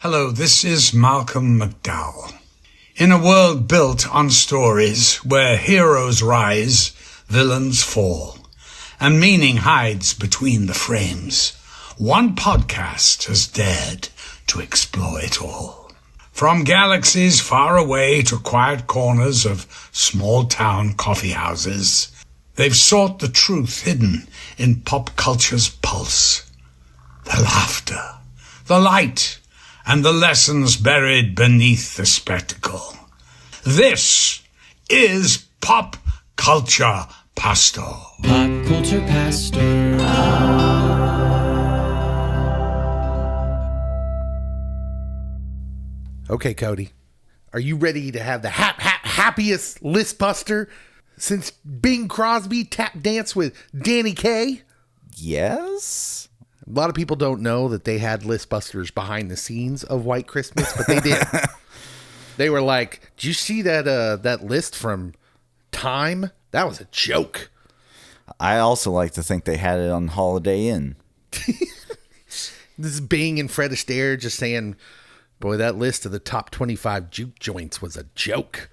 Hello, this is Malcolm McDowell. In a world built on stories where heroes rise, villains fall, and meaning hides between the frames, one podcast has dared to explore it all. From galaxies far away to quiet corners of small-town coffee houses, they've sought the truth hidden in pop culture's pulse. The laughter, the light, and the lessons buried beneath the spectacle. This is Pop Culture Pastor. Pop Culture Pastor. Okay, Cody, are you ready to have the happiest ListBuster since Bing Crosby tap dance with Danny Kaye? Yes. A lot of people don't know that they had ListBusters behind the scenes of White Christmas, but they did. They were like, "Did you see that list from Time? That was a joke." I also like to think they had it on Holiday Inn. This is Bing and Fred Astaire just saying, "Boy, that list of the top 25 juke joints was a joke."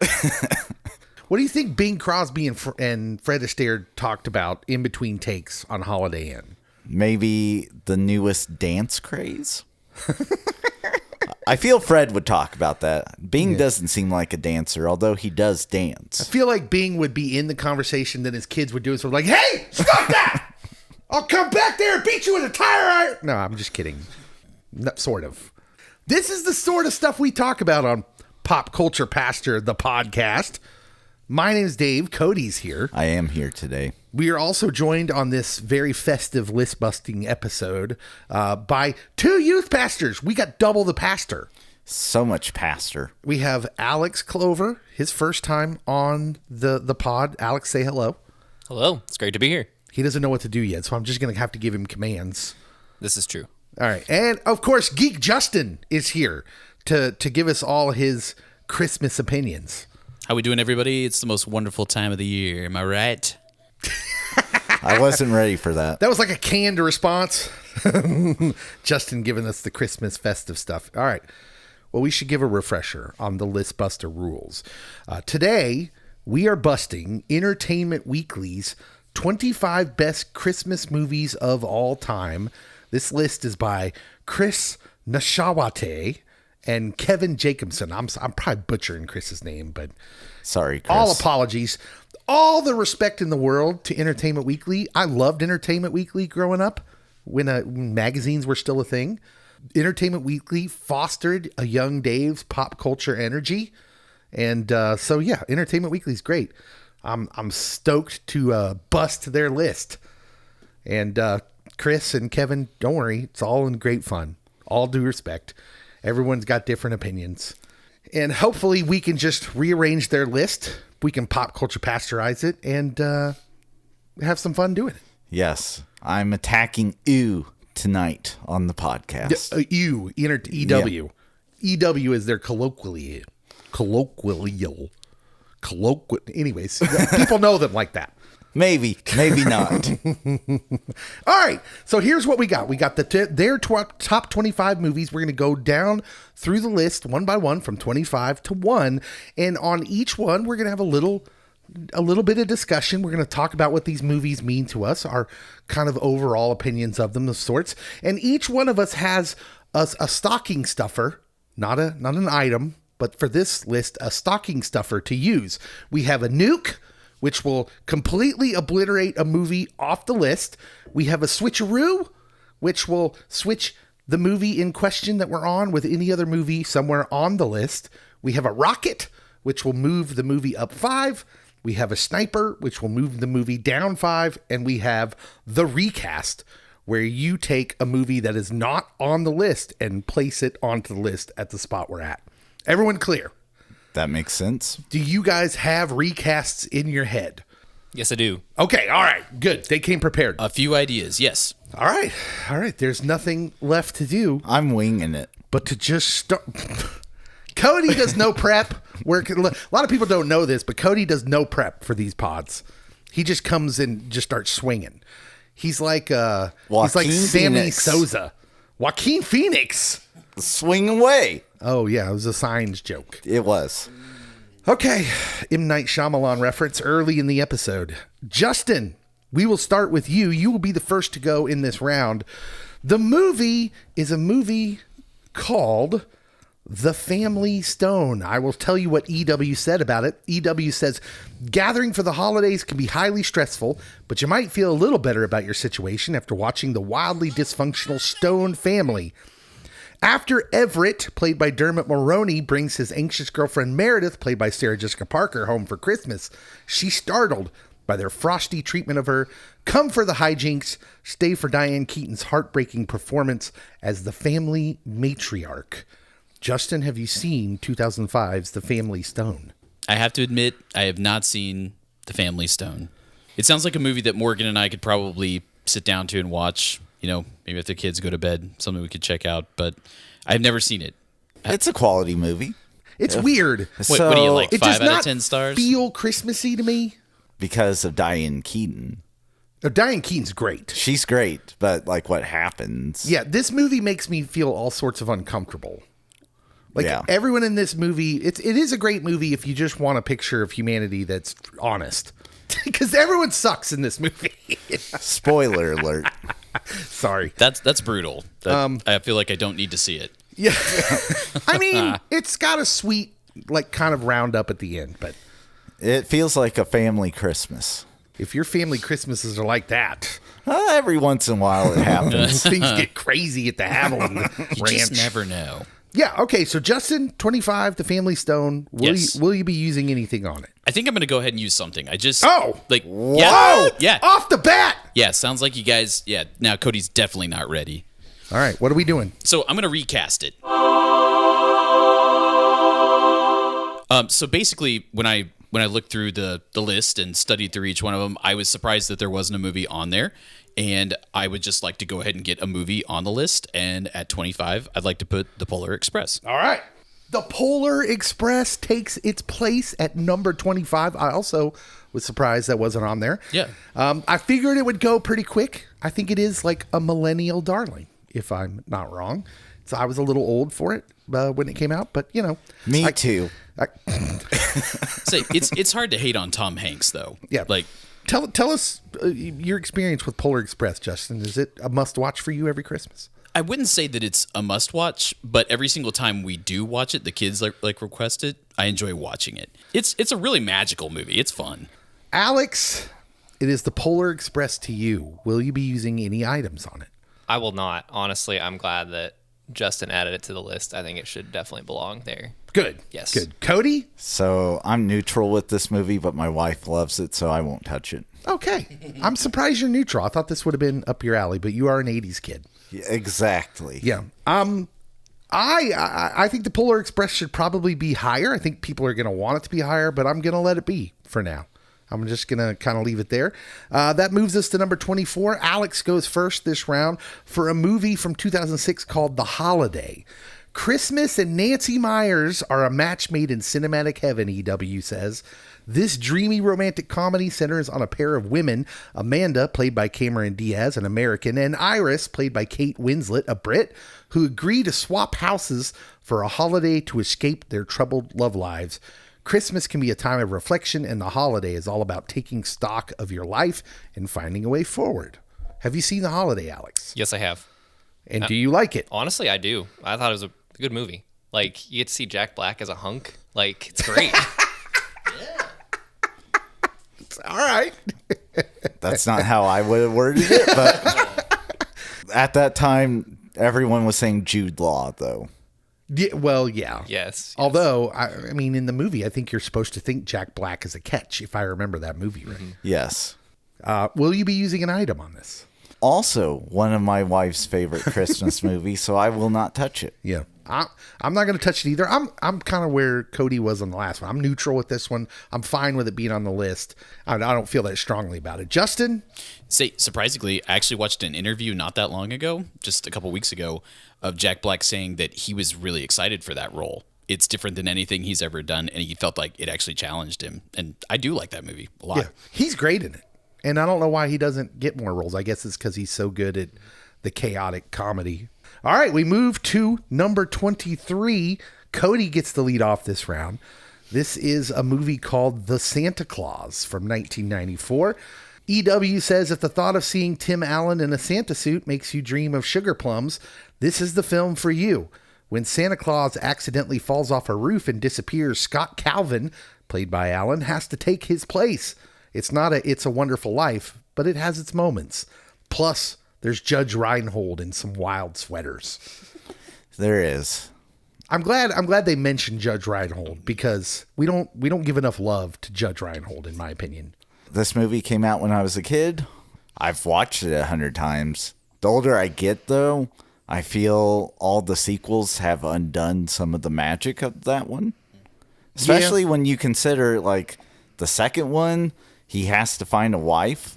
What do you think Bing Crosby and Fred Astaire talked about in between takes on Holiday Inn? Maybe the newest dance craze? I feel Fred would talk about that. Bing doesn't seem like a dancer, although he does I dance. feel like Bing would be in the conversation that his kids would do. So like, "Hey, stop that! I'll come back there and beat you with a tire iron." No, I'm just kidding. Not sort of. This is the sort of stuff we talk about on Pop Culture Pastor, the podcast. My name is Dave. Cody's here. I am here today. We are also joined on this very festive list-busting episode by two youth pastors. We got double the pastor. So much pastor. We have Alex Clover, his first time on the pod. Alex, say hello. Hello. It's great to be here. He doesn't know what to do yet, so I'm just going to have to give him commands. This is true. All right. And, of course, Geek Justin is here to give us all his Christmas opinions. How we doing, everybody? It's the most wonderful time of the year. Am I right? I wasn't ready for that. That was like a canned response. Justin giving us the Christmas festive stuff. All right. Well, we should give a refresher on the ListBuster rules. Today, we are busting Entertainment Weekly's 25 best Christmas movies of all time. This list is by Chris Nashawate and Kevin Jacobson. I'm probably butchering Chris's name, but Sorry, Chris. all apologies. All the respect in the world to Entertainment Weekly. I loved Entertainment Weekly growing up when magazines were still a thing. Entertainment Weekly fostered a young Dave's pop culture energy. And so, yeah, Entertainment Weekly is great. I'm stoked to bust their list. And Chris and Kevin, don't worry. It's all in great fun. All due respect. Everyone's got different opinions. And hopefully we can just rearrange their list. We can pop culture pasteurize it and have some fun doing it. Yes. I'm attacking EW tonight on the podcast. EW. EW. EW is their colloquial. Anyways, people know them like that. Maybe not. All right. So here's what we got. We got their top 25 movies. We're going to go down through the list one by one from 25 to 1. And on each one, we're going to have a little bit of discussion. We're going to talk about what these movies mean to us, our kind of overall opinions of them of sorts. And each one of us has a stocking stuffer, not an item, but for this list, a stocking stuffer to use. We have a nuke, which will completely obliterate a movie off the list. We have a switcheroo, which will switch the movie in question that we're on with any other movie somewhere on the list. We have a rocket, which will move the movie up 5. We have a sniper, which will move the movie down 5. And we have the recast, where you take a movie that is not on the list and place it onto the list at the spot we're at. Everyone clear? That makes sense. Do you guys have recasts in your head? Yes, I do. Okay, all right, good. They came prepared. A few ideas, yes. All right. There's nothing left to do I'm winging it. but to just start. Cody does no prep. A lot of people don't know this, but Cody does no prep for these pods. He just comes and just starts swinging. He's like Sammy Phoenix. Sosa. Joaquin Phoenix. Swing away. Oh, yeah, it was a signs joke. It was. Okay, M. Night Shyamalan reference early in the episode. Justin, we will start with you. You will be the first to go in this round. The movie is a movie called The Family Stone. I will tell you what EW said about it. EW says, gathering for the holidays can be highly stressful, but you might feel a little better about your situation after watching the wildly dysfunctional Stone family. After Everett, played by Dermot Mulroney, brings his anxious girlfriend Meredith, played by Sarah Jessica Parker, home for Christmas, she's startled by their frosty treatment of her. Come for the hijinks, stay for Diane Keaton's heartbreaking performance as the family matriarch. Justin, have you seen 2005's The Family Stone? I have to admit, I have not seen The Family Stone. It sounds like a movie that Morgan and I could probably sit down to and watch. You know, maybe if the kids go to bed, something we could check out. But I've never seen it. It's a quality movie. It's weird. What do you like? It 5 does out not of 10 stars? feel Christmassy to me. Because of Diane Keaton. Diane Keaton's great. She's great, but like what happens? Yeah, this movie makes me feel all sorts of uncomfortable. Like Yeah. everyone in this movie, it is a great movie if you just want a picture of humanity that's honest. Because everyone sucks in this movie. Spoiler alert. Sorry. That's brutal. I feel like I don't need to see it. Yeah. I mean, it's got a sweet, like, kind of roundup at the end, but It feels like a family Christmas. if your family Christmases are like that, Every once in a while it happens. things get crazy at the Haviland You Ranch. just never know. Yeah, okay, so Justin, 25, The Family Stone, Yes. will you be using anything on it? I think I'm going to go ahead and use something. I just... Oh! Like, Whoa! Yeah. Off the bat! Yeah, sounds like you guys... Yeah, now Cody's definitely not ready. All right, what are we doing? So I'm going to recast it. So basically, when I looked through the list and studied through each one of them, I was surprised that there wasn't a movie on there. And I would just like to go ahead and get a movie on the list. And at 25, I'd like to put The Polar Express. All right. The Polar Express takes its place at number 25. I also was surprised that wasn't on there. Yeah. I figured it would go pretty quick. I think it is like a millennial darling, if I'm not wrong. So I was a little old for it when it came out, but you know. Me too. Say it's hard to hate on Tom Hanks though. Yeah. Like Tell us your experience with Polar Express, Justin. Is it a must-watch for you every Christmas? I wouldn't say that it's a must-watch, but every single time we do watch it, the kids like request it. I enjoy watching it. It's a really magical movie. It's fun. Alex, it is the Polar Express to you. Will you be using any items on it? I will not. Honestly, I'm glad that Justin added it to the list. I think it should definitely belong there. Good. Yes. Good. Cody? So I'm neutral with this movie, but my wife loves it, so I won't touch it. Okay. I'm surprised you're neutral. I thought this would have been up your alley, but you are an 80s kid. Yeah, exactly. Yeah. I think the Polar Express should probably be higher. I think people are going to want it to be higher, but I'm going to let it be for now. I'm just going to kind of leave it there. That moves us to number 24. Alex goes first this round for a movie from 2006 called The Holiday. Christmas and Nancy Myers are a match made in cinematic heaven, EW says. This dreamy romantic comedy centers on a pair of women, Amanda, played by Cameron Diaz, an American, and Iris, played by Kate Winslet, a Brit, who agree to swap houses for a holiday to escape their troubled love lives. Christmas can be a time of reflection, and the holiday is all about taking stock of your life and finding a way forward. Have you seen The Holiday, Alex? Yes, I have. And do you like it? Honestly, I do. I thought it was a good movie. Like, you get to see Jack Black as a hunk. Like, it's great. All right. That's not how I would have worded it, but at that time, everyone was saying Jude Law, though. Yeah, well, yeah. Yes. Although, I mean, in the movie, I think you're supposed to think Jack Black is a catch, if I remember that movie right. Yes. Will you be using an item on this? Also, one of my wife's favorite Christmas movies, so I will not touch it. Yeah. I'm not going to touch it either. I'm kind of where Cody was on the last one. I'm neutral with this one. I'm fine with it being on the list. I don't feel that strongly about it. Justin? Say, surprisingly, I actually watched an interview not that long ago, just a couple weeks ago, of Jack Black saying that he was really excited for that role. It's different than anything he's ever done, and he felt like it actually challenged him. And I do like that movie a lot. Yeah. He's great in it. And I don't know why he doesn't get more roles. I guess it's because he's so good at the chaotic comedy. All right, we move to number 23. Cody gets the lead off this round. This is a movie called The Santa Claus from 1994. EW says, if the thought of seeing Tim Allen in a Santa suit makes you dream of sugar plums, this is the film for you. When Santa Claus accidentally falls off a roof and disappears, Scott Calvin, played by Allen, has to take his place. It's not a It's a Wonderful Life, but it has its moments. Plus, there's Judge Reinhold in some wild sweaters. There is. I'm glad they mentioned Judge Reinhold because we don't give enough love to Judge Reinhold, in my opinion. This movie came out when I was a kid. I've watched it 100 times. The older I get, though, I feel all the sequels have undone some of the magic of that one. Especially when you consider, like, the second one, he has to find a wife.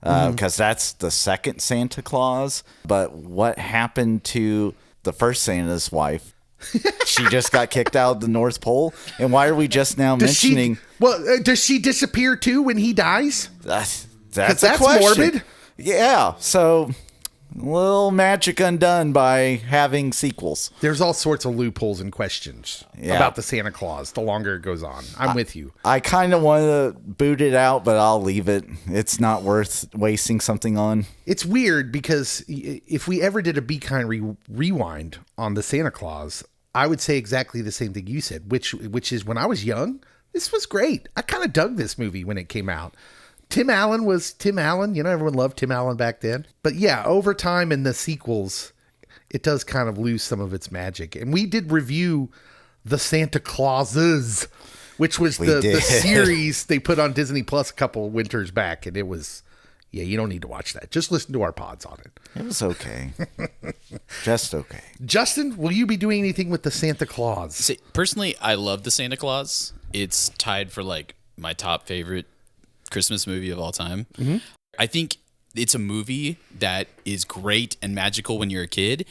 Because that's the second Santa Claus. But what happened to the first Santa's wife? She just got kicked out of the North Pole. And why are we just now mentioning... Does she disappear too when he dies? That's that's question. morbid. Yeah, so a little magic undone by having sequels. There's all sorts of loopholes and questions about the Santa Claus the longer it goes on. I'm with you. I kind of want to boot it out, but I'll leave it. It's not worth wasting something on. It's weird because if we ever did a Be Kind rewind on the Santa Claus, I would say exactly the same thing you said, which is when I was young, this was great. I kind of dug this movie when it came out. Tim Allen was Tim Allen. You know, everyone loved Tim Allen back then. But yeah, over time in the sequels, it does kind of lose some of its magic. And we did review The Santa Clauses, which was the series they put on Disney Plus a couple of winters back. And it was, yeah, you don't need to watch that. Just listen to our pods on it. It was okay. Just okay. Justin, will you be doing anything with The Santa Claus? See, personally, I love The Santa Claus. It's tied for like my top favorite Christmas movie of all time. Mm-hmm. I think it's a movie that is great and magical when you're a kid.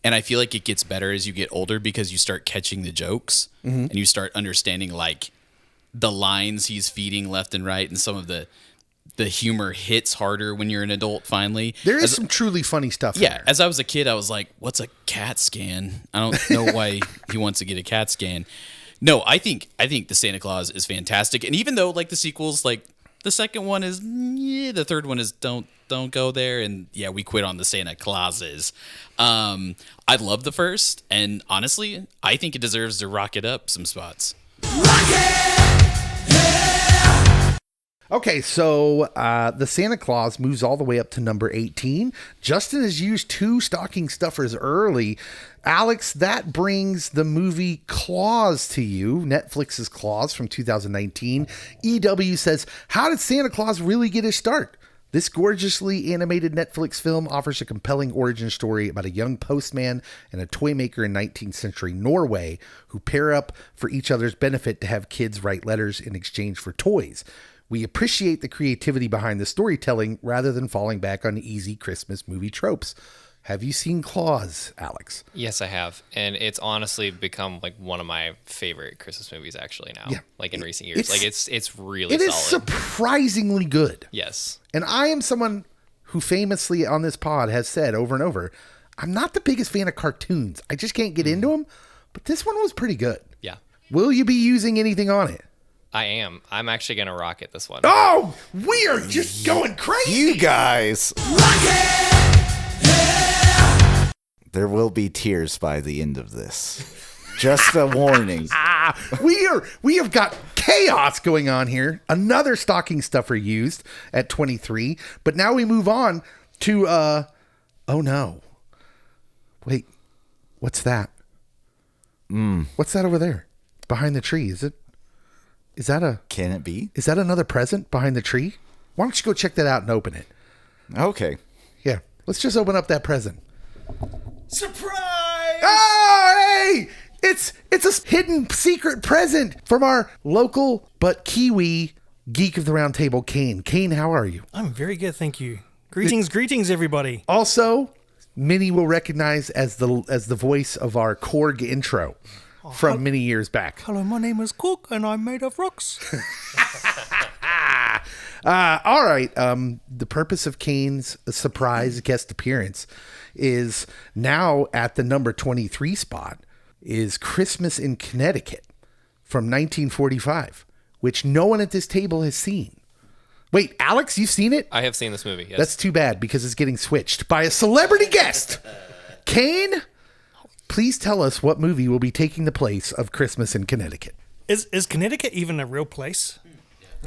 And I feel like it gets better as you get older because you start catching the jokes and you start understanding like the lines he's feeding left and right. And some of the humor hits harder when you're an adult finally. There is some truly funny stuff. Yeah. In there. As I was a kid, I was like, what's a CAT scan? I don't know why he wants to get a CAT scan. No, I think the Santa Claus is fantastic. And even though like the sequels, like the second one is, the third one is don't go there. And yeah, we quit on the Santa Clauses. I love the first. And honestly, I think it deserves to rock it up some spots. Okay, so the Santa Claus moves all the way up to number 18. Justin has used 2 stocking stuffers early. Alex, that brings the movie Claus to you, Netflix's Claus from 2019. EW says, how did Santa Claus really get his start? This gorgeously animated Netflix film offers a compelling origin story about a young postman and a toy maker in 19th century Norway who pair up for each other's benefit to have kids write letters in exchange for toys. We appreciate the creativity behind the storytelling rather than falling back on easy Christmas movie tropes. Have you seen Claus, Alex? Yes, I have. And it's honestly become like one of my favorite Christmas movies actually now. Yeah. Like in recent years. It's really solid. It is surprisingly good. Yes. And I am someone who famously on this pod has said over and over, I'm not the biggest fan of cartoons. I just can't get into them. But this one was pretty good. Yeah. Will you be using anything on it? I am. I'm actually going to rock it this one. Oh, we are just going crazy. You guys. There will be tears by the end of this. Just a warning. We have got chaos going on here. Another stocking stuffer used at 23. But now we move on to, oh no. Wait, what's that? What's that over there? Behind the tree, Can it be? Is that another present behind the tree? Why don't you go check that out and open it? Okay. Yeah, let's just open up that present. Surprise! Oh, hey! It's a hidden secret present from our local but Kiwi geek of the round table, Kane. Kane, how are you? I'm very good, thank you. Greetings, everybody. Also, many will recognize as the voice of our Korg intro from many years back. Hello, my name is Cook, and I'm made of rocks. All right. The purpose of Kane's surprise guest appearance is now at the number 23 spot is Christmas in Connecticut from 1945, which no one at this table has seen. Wait, Alex, you've seen it? I have seen this movie, yes. That's too bad because it's getting switched by a celebrity guest. Kane, please tell us what movie will be taking the place of Christmas in Connecticut. Is Connecticut even a real place?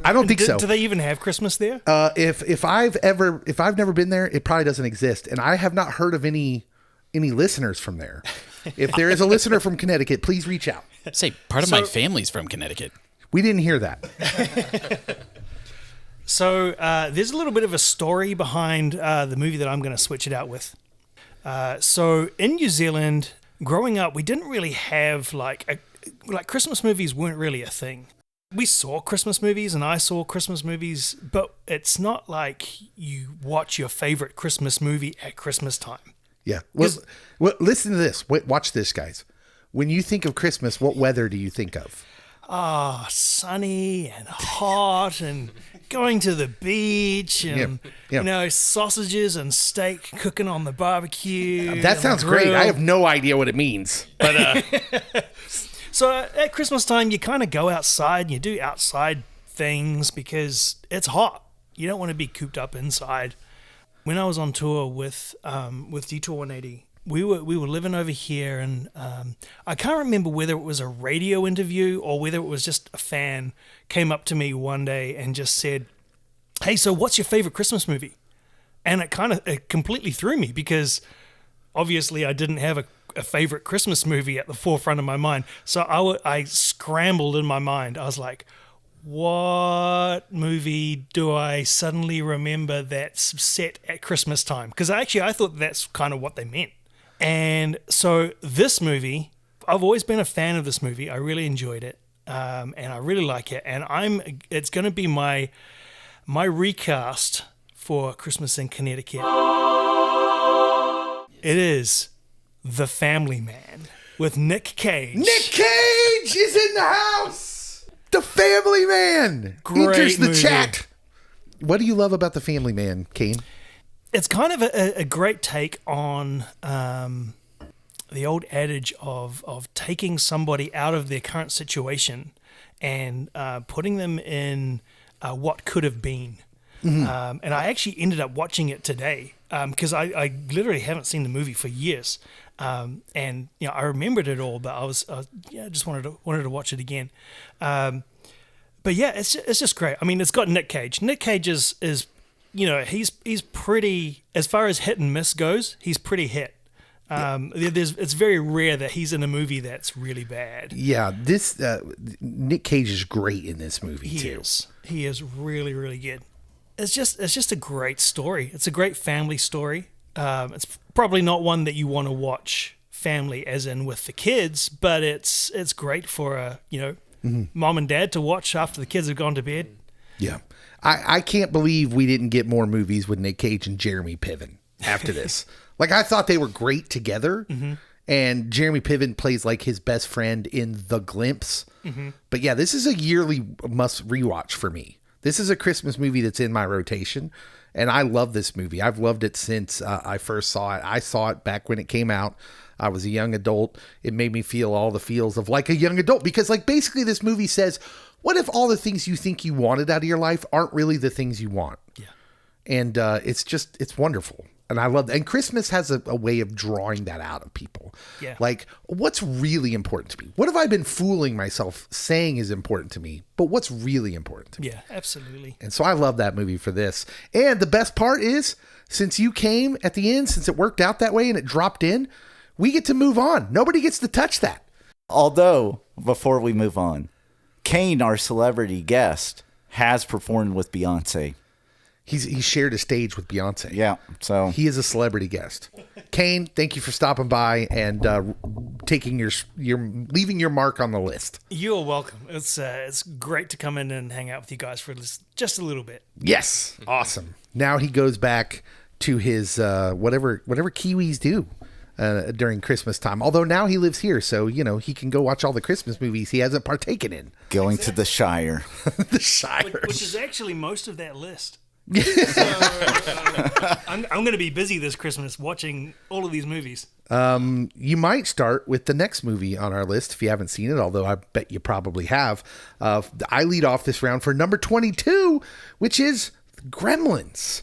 I don't think so. Do they even have Christmas there? If I've never been there, it probably doesn't exist, and I have not heard of any listeners from there. If there is a listener from Connecticut, please reach out. Say, part of my family's from Connecticut. We didn't hear that. So there's a little bit of a story behind the movie that I'm going to switch it out with. So in New Zealand, growing up, we didn't really have like Christmas movies weren't really a thing. We saw Christmas movies and I saw Christmas movies, but it's not like you watch your favorite Christmas movie at Christmas time. Yeah. Well, listen to this. Wait, watch this, guys. When you think of Christmas, what weather do you think of? Sunny and hot and going to the beach and, sausages and steak cooking on the barbecue. That sounds great. I have no idea what it means. But So at Christmas time, you kind of go outside and you do outside things because it's hot. You don't want to be cooped up inside. When I was on tour with Detour 180, we were living over here, and I can't remember whether it was a radio interview or whether it was just a fan came up to me one day and just said, "Hey, so what's your favorite Christmas movie?" And it completely threw me because obviously I didn't have a favorite Christmas movie at the forefront of my mind. So I scrambled in my mind. I was like, what movie do I suddenly remember that's set at Christmas time? Because I thought that's kind of what they meant. And so this movie, I've always been a fan of this movie. I really enjoyed it, and I really like it. And it's going to be my recast for Christmas in Connecticut. It is The Family Man with Nick Cage. Nick Cage is in the house. The Family Man enters the chat. What do you love about The Family Man, Kane? It's kind of a great take on the old adage of taking somebody out of their current situation and putting them in what could have been. Mm-hmm. And I actually ended up watching it today because I literally haven't seen the movie for years. And I remembered it all, but I just wanted to watch it again. But yeah, it's just great. I mean, it's got Nick Cage. Nick Cage is he's pretty, as far as hit and miss goes, he's pretty hit. It's very rare that he's in a movie that's really bad. Yeah, this Nick Cage is great in this movie too. He is really, really good. It's just a great story. It's a great family story. It's probably not one that you want to watch family as in with the kids, but it's great for mom and dad to watch after the kids have gone to bed. Yeah. I can't believe we didn't get more movies with Nick Cage and Jeremy Piven after this. Like, I thought they were great together. Mm-hmm. And Jeremy Piven plays like his best friend in The Glimpse. Mm-hmm. But yeah, this is a yearly must rewatch for me. This is a Christmas movie that's in my rotation. And I love this movie. I've loved it since I first saw it. I saw it back when it came out. I was a young adult. It made me feel all the feels of like a young adult. Because like basically this movie says, what if all the things you think you wanted out of your life aren't really the things you want? Yeah. And it's wonderful. And I love that. And Christmas has a way of drawing that out of people. Yeah. Like, what's really important to me? What have I been fooling myself saying is important to me? But what's really important to me? Yeah, absolutely. And so I love that movie for this. And the best part is, since you came at the end, since it worked out that way and it dropped in, we get to move on. Nobody gets to touch that. Although, before we move on, Kane, our celebrity guest, has performed with Beyonce. He's shared a stage with Beyonce. Yeah, so he is a celebrity guest. Kane, thank you for stopping by and taking your leaving your mark on the list. You're welcome. It's great to come in and hang out with you guys for just a little bit. Yes, awesome. Now he goes back to his whatever Kiwis do. during Christmas time. Although now he lives here, so he can go watch all the Christmas movies he hasn't partaken in. Going to the Shire. The Shire, which is actually most of that list. So, I'm going to be busy this Christmas watching all of these movies. You might start with the next movie on our list if you haven't seen it, although I bet you probably have. I lead off this round for number 22, which is Gremlins.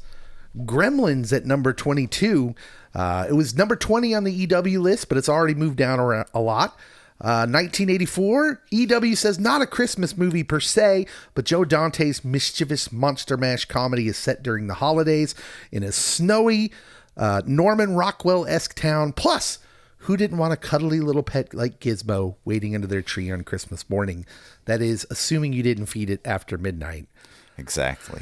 Gremlins at number 22. It was number 20 on the EW list, but it's already moved down around a lot. 1984, EW says not a Christmas movie per se, but Joe Dante's mischievous monster mash comedy is set during the holidays in a snowy Norman Rockwell-esque town. Plus, who didn't want a cuddly little pet like Gizmo waiting under their tree on Christmas morning? That is, assuming you didn't feed it after midnight. Exactly.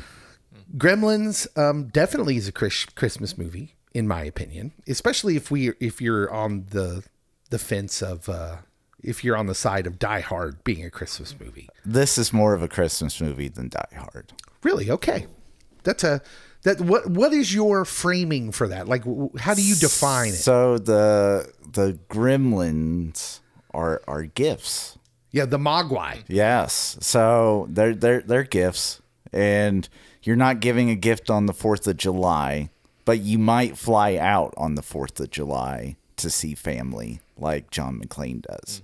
Gremlins definitely is a Christmas movie, in my opinion, especially if you're on the fence of if you're on the side of Die Hard being a Christmas movie. This is more of a Christmas movie than Die Hard. Really? Okay. What is your framing for that? Like, how do you define it? So the gremlins are gifts. Yeah, the Mogwai. Yes. So they're gifts, and you're not giving a gift on the 4th of July, but you might fly out on the 4th of July to see family like John McClane does.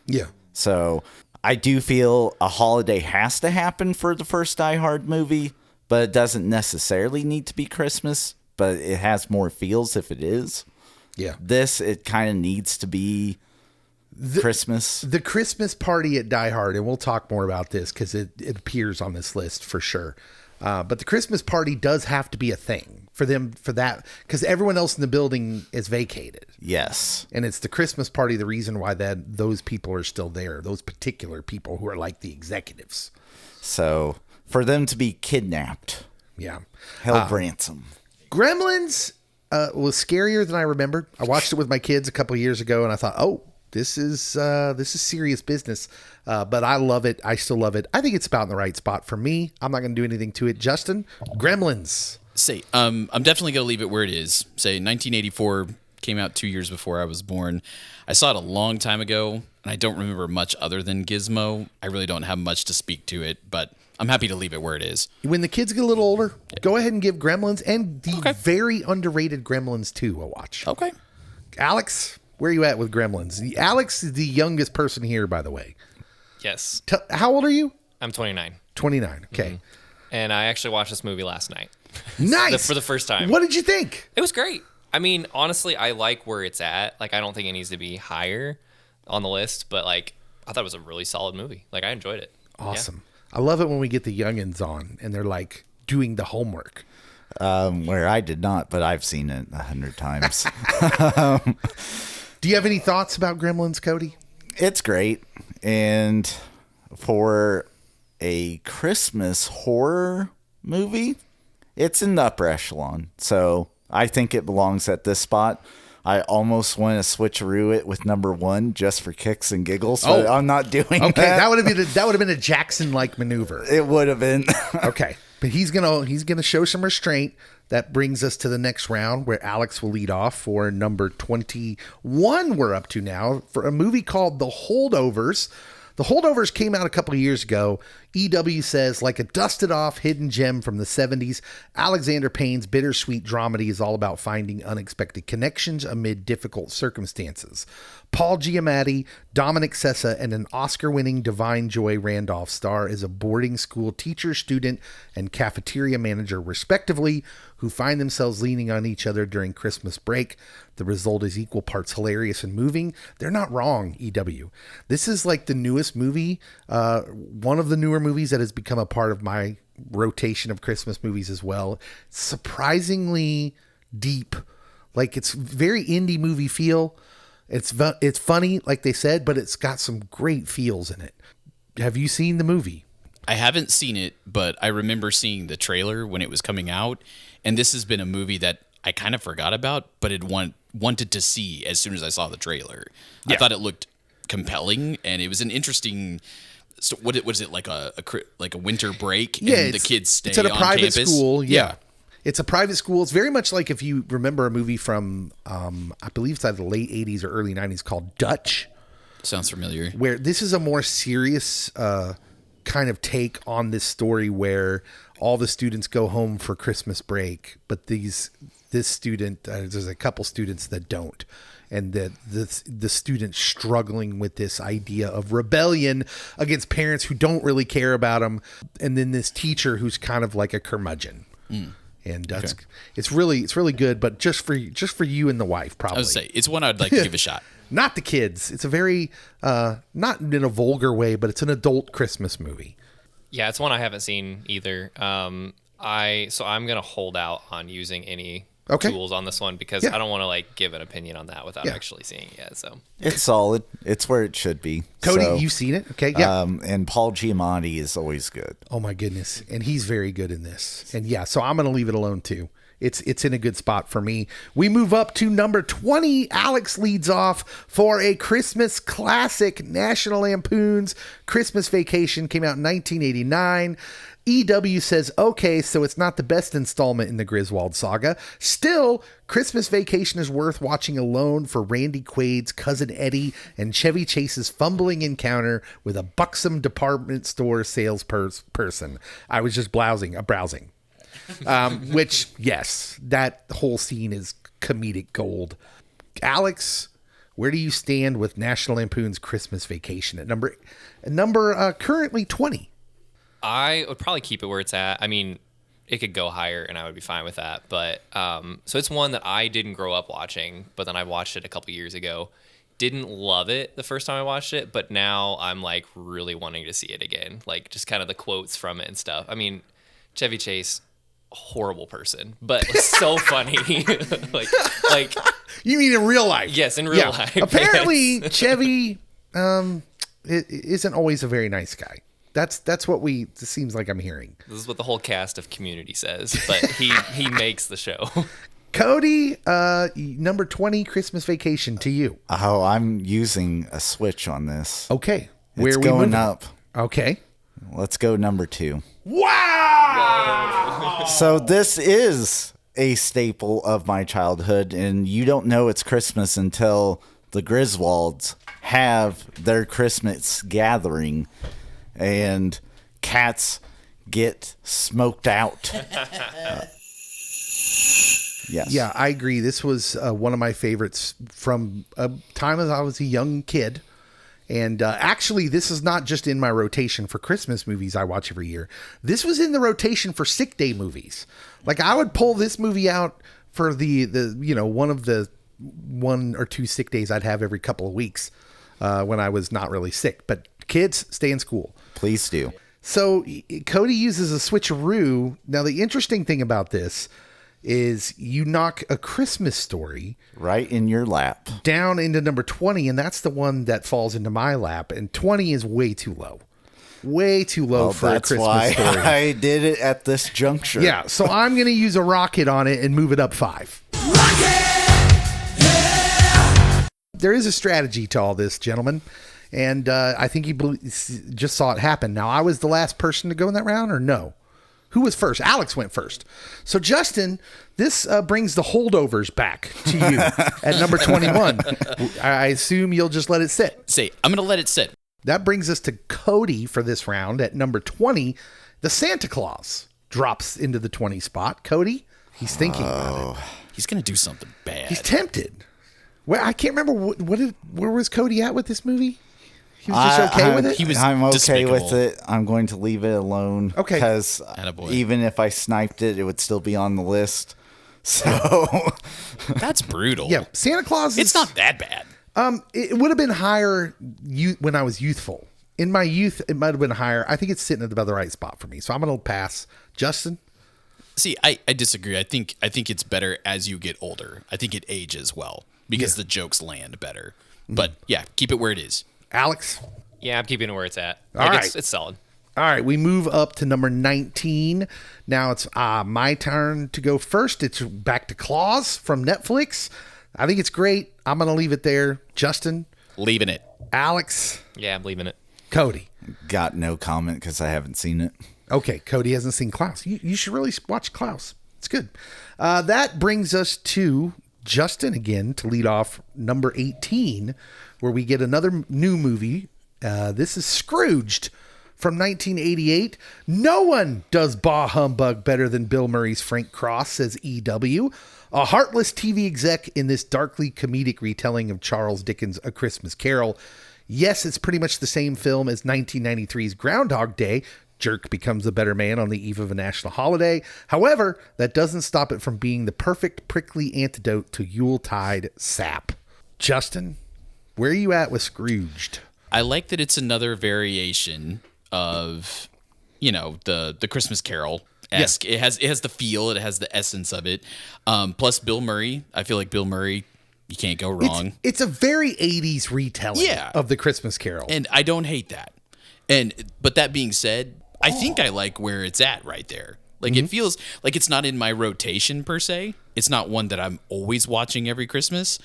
Yeah. So I do feel a holiday has to happen for the first Die Hard movie, but it doesn't necessarily need to be Christmas, but it has more feels if it is. Yeah. It kind of needs to be Christmas. The Christmas party at Die Hard, and we'll talk more about this because it appears on this list for sure. But the Christmas party does have to be a thing for that, because everyone else in the building is vacated. Yes. And it's the Christmas party, the reason why those people are still there, those particular people who are like the executives. So for them to be kidnapped. Yeah. Held ransom. Gremlins was scarier than I remembered. I watched it with my kids a couple of years ago, and I thought, oh, this is serious business. But I love it. I still love it. I think it's about in the right spot for me. I'm not going to do anything to it. Justin, Gremlins. I'm definitely going to leave it where it is. 1984 came out 2 years before I was born. I saw it a long time ago, and I don't remember much other than Gizmo. I really don't have much to speak to it, but I'm happy to leave it where it is. When the kids get a little older, go ahead and give Gremlins and the very underrated Gremlins 2 a watch. Okay. Alex, where are you at with Gremlins? Alex is the youngest person here, by the way. Yes. How old are you? I'm 29. 29. Okay. Mm-hmm. And I actually watched this movie last night. Nice. For the first time. What did you think? It was great. I mean, honestly, I like where it's at. Like, I don't think it needs to be higher on the list, but like, I thought it was a really solid movie. Like, I enjoyed it. Awesome. Yeah. I love it when we get the youngins on and they're like doing the homework. Where I did not, but I've seen it 100 times. Do you have any thoughts about Gremlins, Cody? It's great. And for a Christmas horror movie, it's in the upper echelon. So I think it belongs at this spot. I almost want to switcheroo it with number 1 just for kicks and giggles, but I'm not doing that. Okay, that would have been a Jackson-like maneuver. It would have been. Okay, but he's gonna show some restraint. That brings us to the next round where Alex will lead off for number 21. We're up to now for a movie called The Holdovers. The Holdovers came out a couple of years ago. EW says, like a dusted off hidden gem from the 70s, Alexander Payne's bittersweet dramedy is all about finding unexpected connections amid difficult circumstances. Paul Giamatti, Dominic Sessa, and an Oscar-winning Divine Joy Randolph star as a boarding school teacher, student, and cafeteria manager, respectively, who find themselves leaning on each other during Christmas break. The result is equal parts hilarious and moving. They're not wrong, EW. This is like the newest movie, one of the newer movies that has become a part of my rotation of Christmas movies as well. Surprisingly deep. Like, it's very indie movie feel. It's funny, like they said, but it's got some great feels in it. Have you seen the movie? I haven't seen it, but I remember seeing the trailer when it was coming out. And this has been a movie that I kind of forgot about, but had wanted to see as soon as I saw the trailer. Yeah. I thought it looked compelling, and it was an interesting. So what is it, like a winter break? Yeah, and the kids stay it's at a on private campus? school. Yeah. It's a private school. It's very much like if you remember a movie from, I believe it's either the late 80s or early 90s called Dutch. Sounds familiar. Where this is a more serious kind of take on this story where all the students go home for Christmas break, but this student, there's a couple students that don't. And the student struggling with this idea of rebellion against parents who don't really care about them, and then this teacher who's kind of like a curmudgeon. And it's really good, but just for you and the wife, probably. I would say it's one I'd like to give a shot. Not the kids. It's a very not in a vulgar way, but it's an adult Christmas movie. Yeah, it's one I haven't seen either. So I'm gonna hold out on using any tools on this one because I don't want to like give an opinion on that without actually seeing it yet. So it's solid. It's where it should be. Cody, So, you've seen it, okay? Yeah. And Paul Giamatti is always good. Oh my goodness, and he's very good in this. And yeah, so I'm gonna leave it alone too. It's in a good spot for me. We move up to number 20. Alex leads off for a Christmas classic. National Lampoon's Christmas Vacation came out in 1989. EW says, okay, so it's not the best installment in the Griswold saga. Still, Christmas Vacation is worth watching alone for Randy Quaid's cousin Eddie and Chevy Chase's fumbling encounter with a buxom department store salesperson. I was just browsing. Which, yes, that whole scene is comedic gold. Alex, where do you stand with National Lampoon's Christmas Vacation at number currently 20? I would probably keep it where it's at. I mean, it could go higher and I would be fine with that. But so it's one that I didn't grow up watching, but then I watched it a couple years ago. Didn't love it the first time I watched it, but now I'm like really wanting to see it again. Like just kind of the quotes from it and stuff. I mean, Chevy Chase, horrible person, but so funny. like you mean in real life? Yes, in real life. Apparently, Chevy isn't always a very nice guy. That's what it seems like I'm hearing. This is what the whole cast of Community says, but he makes the show. Cody, number 20, Christmas Vacation to you. Oh, I'm using a switch on this. Okay. It's going up. Okay. Let's go number 2. Wow! So this is a staple of my childhood, and you don't know it's Christmas until the Griswolds have their Christmas gathering, and cats get smoked out. Yes. Yeah, I agree. This was one of my favorites from a time as I was a young kid. And actually, this is not just in my rotation for Christmas movies I watch every year. This was in the rotation for sick day movies. Like I would pull this movie out for the one of the 1 or 2 sick days I'd have every couple of weeks when I was not really sick. But kids, stay in school. Please do. So Cody uses a switcheroo. Now, the interesting thing about this is you knock A Christmas Story right in your lap down into number 20, and that's the one that falls into my lap, and 20 is way too low for A Christmas Story. I did it at this juncture. Yeah, so I'm going to use a rocket on it and move it up 5. There is a strategy to all this, gentlemen, and I think you just saw it happen. Now, I was the last person to go in that round, or no? Who was first? Alex went first. So, Justin, this brings the holdovers back to you at number 21. I assume you'll just let it sit. I'm going to let it sit. That brings us to Cody for this round at number 20. The Santa Claus drops into the 20 spot. Cody, he's thinking about it. He's going to do something bad. He's tempted. Well, I can't remember where was Cody at with this movie? He was just okay with it? I'm okay despicable. with it. I'm going to leave it alone. Okay. Because even if I sniped it, it would still be on the list. So that's brutal. Yeah, Santa Claus. It's not that bad. It would have been higher when I was youthful. In my youth, it might have been higher. I think it's sitting at about the right spot for me. So I'm going to pass. Justin? See, I disagree. I think it's better as you get older. I think it ages well because the jokes land better. But yeah, keep it where it is. Alex? Yeah, I'm keeping it where it's at. All right. It's solid. All right, we move up to number 19. Now it's my turn to go first. It's back to Claus from Netflix. I think it's great. I'm going to leave it there. Justin? Leaving it. Alex? Yeah, I'm leaving it. Cody? Got no comment because I haven't seen it. Okay, Cody hasn't seen Klaus. You should really watch Klaus. It's good. That brings us to Justin again to lead off number 18, where we get another new movie. This is Scrooged from 1988. No one does bah humbug better than Bill Murray's Frank Cross, says EW. A heartless TV exec in this darkly comedic retelling of Charles Dickens' A Christmas Carol. Yes, it's pretty much the same film as 1993's Groundhog Day. Jerk becomes a better man on the eve of a national holiday. However, that doesn't stop it from being the perfect prickly antidote to Yuletide sap. Justin, where are you at with Scrooged? I like that it's another variation of, the Christmas Carol. Esque. Yeah. It has the feel. It has the essence of it. Plus Bill Murray. I feel like Bill Murray, you can't go wrong. It's a very 80s retelling of the Christmas Carol. And I don't hate that. But that being said, I think I like where it's at right there. Like It feels like it's not in my rotation per se. It's not one that I'm always watching every Christmas.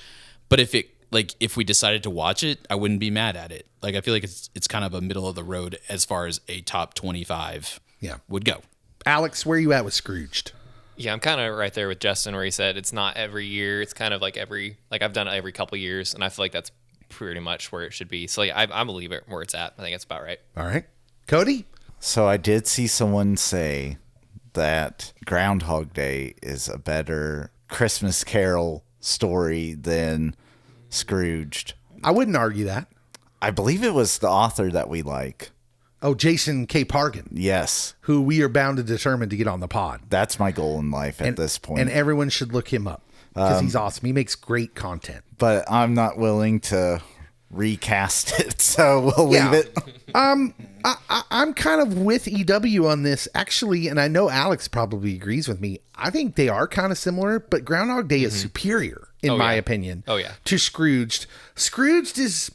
But if we decided to watch it, I wouldn't be mad at it. Like I feel like it's kind of a middle of the road as far as a top 25 would go. Alex, where are you at with Scrooged? Yeah, I'm kind of right there with Justin where he said it's not every year. It's kind of like I've done it every couple years, and I feel like that's pretty much where it should be. So I'm gonna leave it where it's at. I think it's about right. All right. Cody? So I did see someone say that Groundhog Day is a better Christmas Carol story than Scrooged. I wouldn't argue that. I believe it was the author that we like. Oh, Jason K. Parkin. Yes. Who we are bound to determine to get on the pod. That's my goal in life at this point. And everyone should look him up because he's awesome. He makes great content. But I'm not willing to recast it, so we'll leave it. I'm kind of with EW on this, actually, and I know Alex probably agrees with me. I think they are kind of similar, but Groundhog Day is superior, in my opinion, to Scrooged. Scrooged is...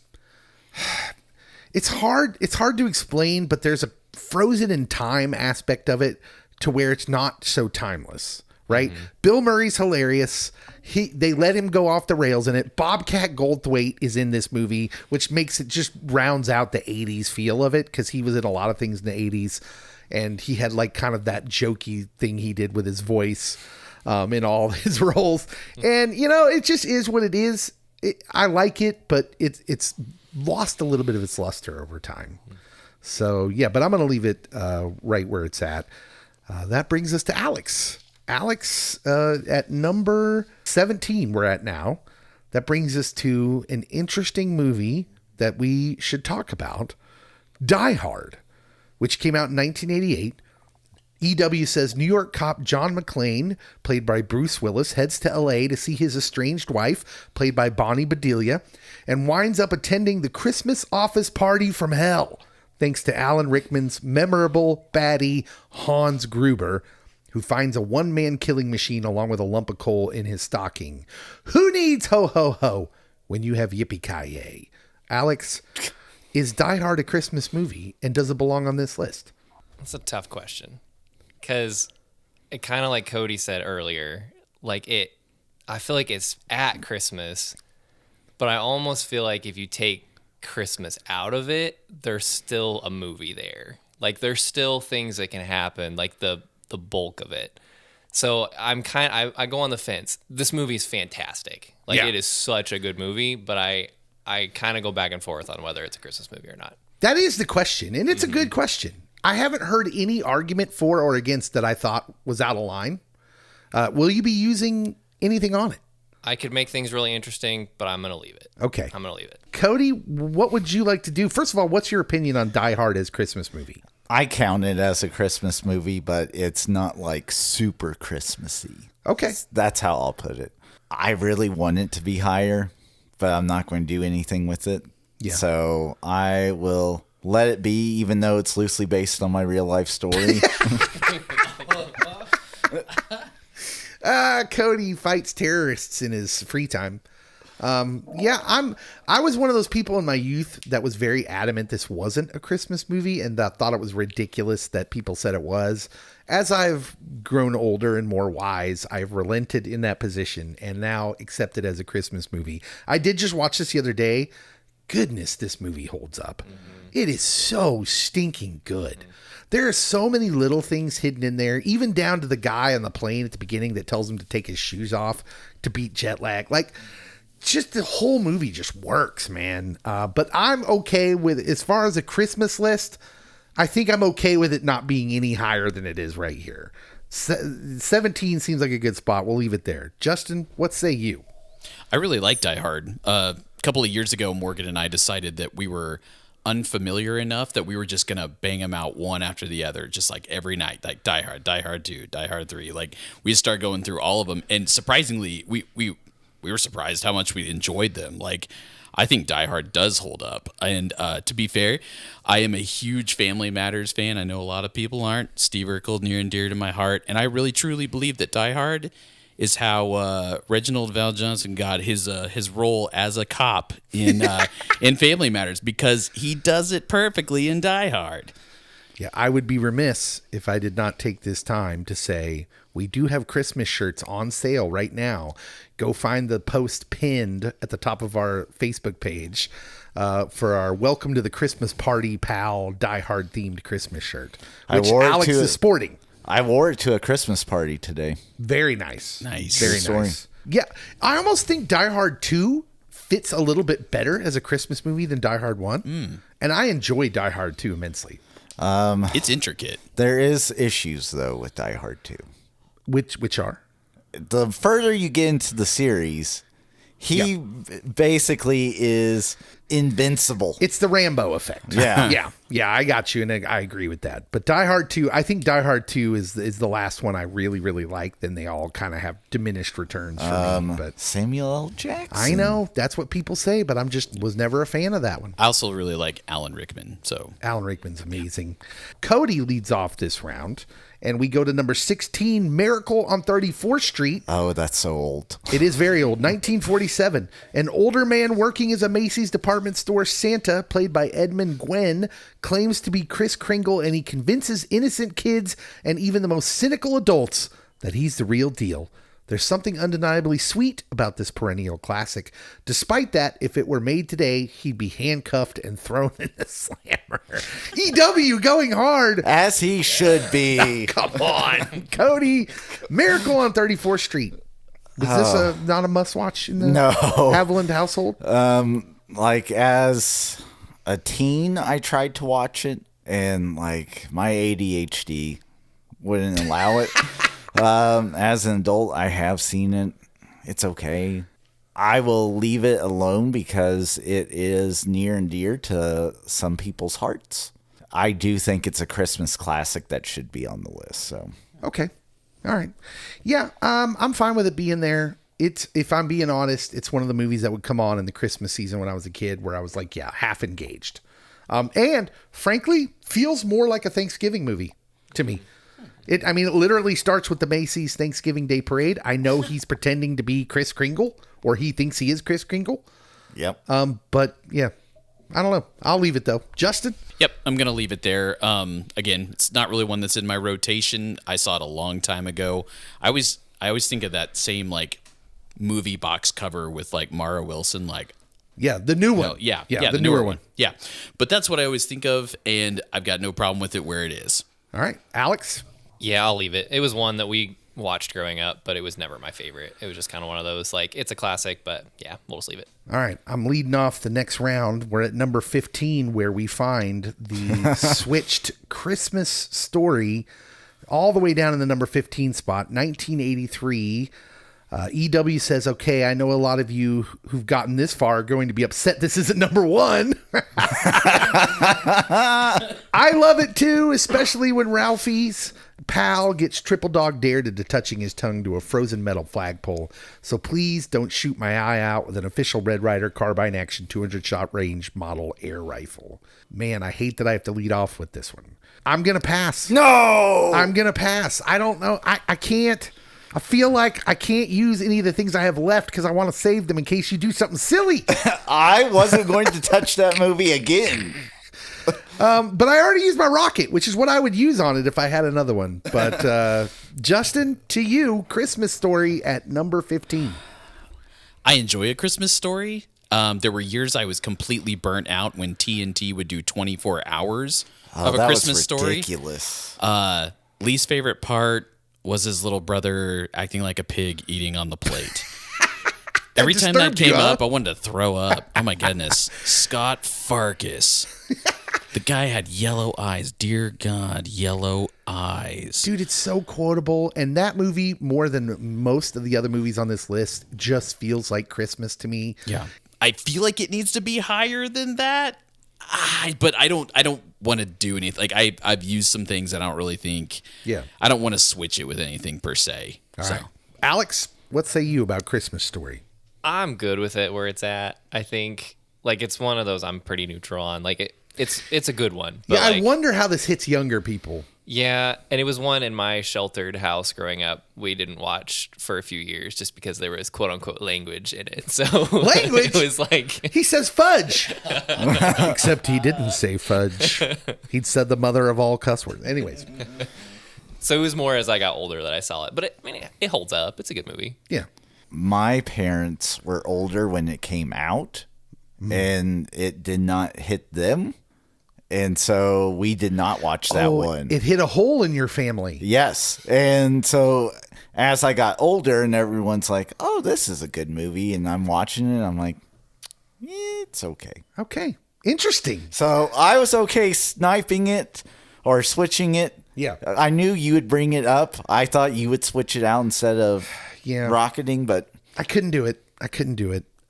It's hard to explain, but there's a frozen in time aspect of it to where it's not so timeless, right? Mm-hmm. Bill Murray's hilarious. They let him go off the rails in it. Bobcat Goldthwait is in this movie, which makes it just rounds out the 80s feel of it because he was in a lot of things in the 80s, and he had like kind of that jokey thing he did with his voice in all his roles. And, it just is what it is. I like it, but it's lost a little bit of its luster over time. So, but I'm going to leave it right where it's at. That brings us to Alex. Alex, at number 17 we're at now. That brings us to an interesting movie that we should talk about. Die Hard, which came out in 1988. EW says New York cop John McClane, played by Bruce Willis, heads to LA to see his estranged wife, played by Bonnie Bedelia, and winds up attending the Christmas office party from hell, thanks to Alan Rickman's memorable baddie, Hans Gruber, who finds a one-man killing machine along with a lump of coal in his stocking. Who needs ho-ho-ho when you have yippee-ki-yay? Alex, is Die Hard a Christmas movie, and does it belong on this list? That's a tough question. Because it kind of like Cody said earlier, I feel like it's at Christmas, but I almost feel like if you take Christmas out of it, there's still a movie there. Like there's still things that can happen, like the bulk of it. So I go on the fence. This movie is fantastic. It is such a good movie, but I kind of go back and forth on whether it's a Christmas movie or not. That is the question, and it's a good question. I haven't heard any argument for or against that I thought was out of line. Will you be using anything on it? I could make things really interesting, but I'm going to leave it. Okay. I'm going to leave it. Cody, what would you like to do? First of all, what's your opinion on Die Hard as Christmas movie? I count it as a Christmas movie, but it's not like super Christmassy. Okay. That's how I'll put it. I really want it to be higher, but I'm not going to do anything with it. Yeah. So I will let it be, even though it's loosely based on my real life story. Cody fights terrorists in his free time. I was one of those people in my youth that was very adamant this wasn't a Christmas movie and thought it was ridiculous that people said it was. As I've grown older and more wise, I've relented in that position and now accept it as a Christmas movie. I did just watch this the other day. Goodness, this movie holds up. It is so stinking good. There are so many little things hidden in there, even down to the guy on the plane at the beginning that tells him to take his shoes off to beat jet lag. Like, just the whole movie just works, man. But I'm okay with, as far as a Christmas list, I think I'm okay with it not being any higher than it is right here. 17 seems like a good spot. We'll leave it there. Justin, what say you? I really like Die Hard. A couple of years ago, Morgan and I decided that we were unfamiliar enough that we were just gonna bang them out one after the other, just like every night, like Die Hard, Die Hard 2, Die Hard 3. Like we start going through all of them, and surprisingly, we were surprised how much we enjoyed them. Like I think Die Hard does hold up, and to be fair, I am a huge Family Matters fan. I know a lot of people aren't. Steve Urkel, near and dear to my heart, and I really truly believe that Die Hard is how Reginald Val Johnson got his role as a cop in in Family Matters, because he does it perfectly in Die Hard. Yeah, I would be remiss if I did not take this time to say we do have Christmas shirts on sale right now. Go find the post pinned at the top of our Facebook page for our Welcome to the Christmas Party Pal Die Hard themed Christmas shirt, which Alex is sporting. I wore it to a Christmas party today. Very nice. Nice. Very nice. Yeah, I almost think Die Hard 2 fits a little bit better as a Christmas movie than Die Hard 1. And I enjoy Die Hard 2 immensely. It's intricate. There is issues, though, with Die Hard 2. Which are? The further you get into the series, he basically is invincible. It's the Rambo effect. Yeah. Yeah, I got you, and I agree with that. But Die Hard 2, I think Die Hard 2 is the last one I really, really like. Then they all kind of have diminished returns for me. But Samuel L. Jackson. I know, that's what people say, but was never a fan of that one. I also really like Alan Rickman. So Alan Rickman's amazing. Cody leads off this round, and we go to number 16, Miracle on 34th Street. Oh, that's so old. It is very old. 1947. An older man working as a Macy's department store Santa, played by Edmund Gwenn, claims to be Kris Kringle, and he convinces innocent kids and even the most cynical adults that he's the real deal. There's something undeniably sweet about this perennial classic. Despite that, if it were made today, he'd be handcuffed and thrown in the slammer. EW going hard. As he should be. Come on, Cody. Miracle on 34th Street. Was this not a must-watch in the Haviland household? Like, as a teen, I tried to watch it, and like my ADHD wouldn't allow it. As an adult, I have seen it. It's okay. I will leave it alone because it is near and dear to some people's hearts. I do think it's a Christmas classic that should be on the list. So okay, all right, yeah, I'm fine with it being there. It's, if I'm being honest, it's one of the movies that would come on in the Christmas season when I was a kid, where I was like, yeah, half engaged, and frankly, feels more like a Thanksgiving movie to me. It literally starts with the Macy's Thanksgiving Day Parade. I know he's pretending to be Kris Kringle, or he thinks he is Kris Kringle. Yep. But yeah, I don't know. I'll leave it though. Justin? Yep, I'm going to leave it there. Again, it's not really one that's in my rotation. I saw it a long time ago. I always think of that same like movie box cover with like Mara Wilson, like, yeah, the new one. The newer one. Yeah. But that's what I always think of, and I've got no problem with it where it is. All right, Alex? Yeah, I'll leave it. It was one that we watched growing up, but it was never my favorite. It was just kind of one of those, like, it's a classic, but yeah, we'll just leave it. All right, I'm leading off the next round. We're at number 15, where we find the switched Christmas Story, all the way down in the number 15 spot, 1983. EW says, okay, I know a lot of you who've gotten this far are going to be upset this isn't number one. I love it too, especially when Ralphie's pal gets triple dog dared into touching his tongue to a frozen metal flagpole. So please don't shoot my eye out with an official Red Ryder carbine action 200 shot range model air rifle. Man, I hate that I have to lead off with this one. I'm going to pass. No! I'm going to pass. I don't know. I can't. I feel like I can't use any of the things I have left because I want to save them in case you do something silly. I wasn't going to touch that movie again. But I already used my rocket, which is what I would use on it if I had another one. But Justin, to you, Christmas Story at number 15. I enjoy A Christmas Story. There were years I was completely burnt out when TNT would do 24 hours of a that Christmas was story. ridiculous. Least favorite part was his little brother acting like a pig eating on the plate. Every time that disturbed you, came huh? up, I wanted to throw up. Oh my goodness. Scott Farkas. The guy had yellow eyes. Dear God, yellow eyes. Dude, it's so quotable. And that movie, more than most of the other movies on this list, just feels like Christmas to me. Yeah. I feel like it needs to be higher than that. But I don't want to do anything. Like I've used some things I don't really think. Yeah. I don't want to switch it with anything per se. All right. Alex, what say you about Christmas Story? I'm good with it where it's at. I think like it's one of those I'm pretty neutral on. Like it's a good one. But Yeah, I like, wonder how this hits younger people. Yeah, and it was one in my sheltered house growing up we didn't watch for a few years just because there was quote unquote language in it. So Language? it was like He says fudge. Except he didn't say fudge. He'd said the mother of all cuss words. Anyways. so it was more as I got older that I saw it. But it holds up. It's a good movie. Yeah. My parents were older when it came out, and it did not hit them. And so we did not watch that one. It hit a hole in your family. Yes. And so as I got older and everyone's like, oh, this is a good movie. And I'm watching it. I'm like, it's okay. Okay. Interesting. So I was okay sniping it or switching it. Yeah. I knew you would bring it up. I thought you would switch it out instead of rocketing, but I couldn't do it.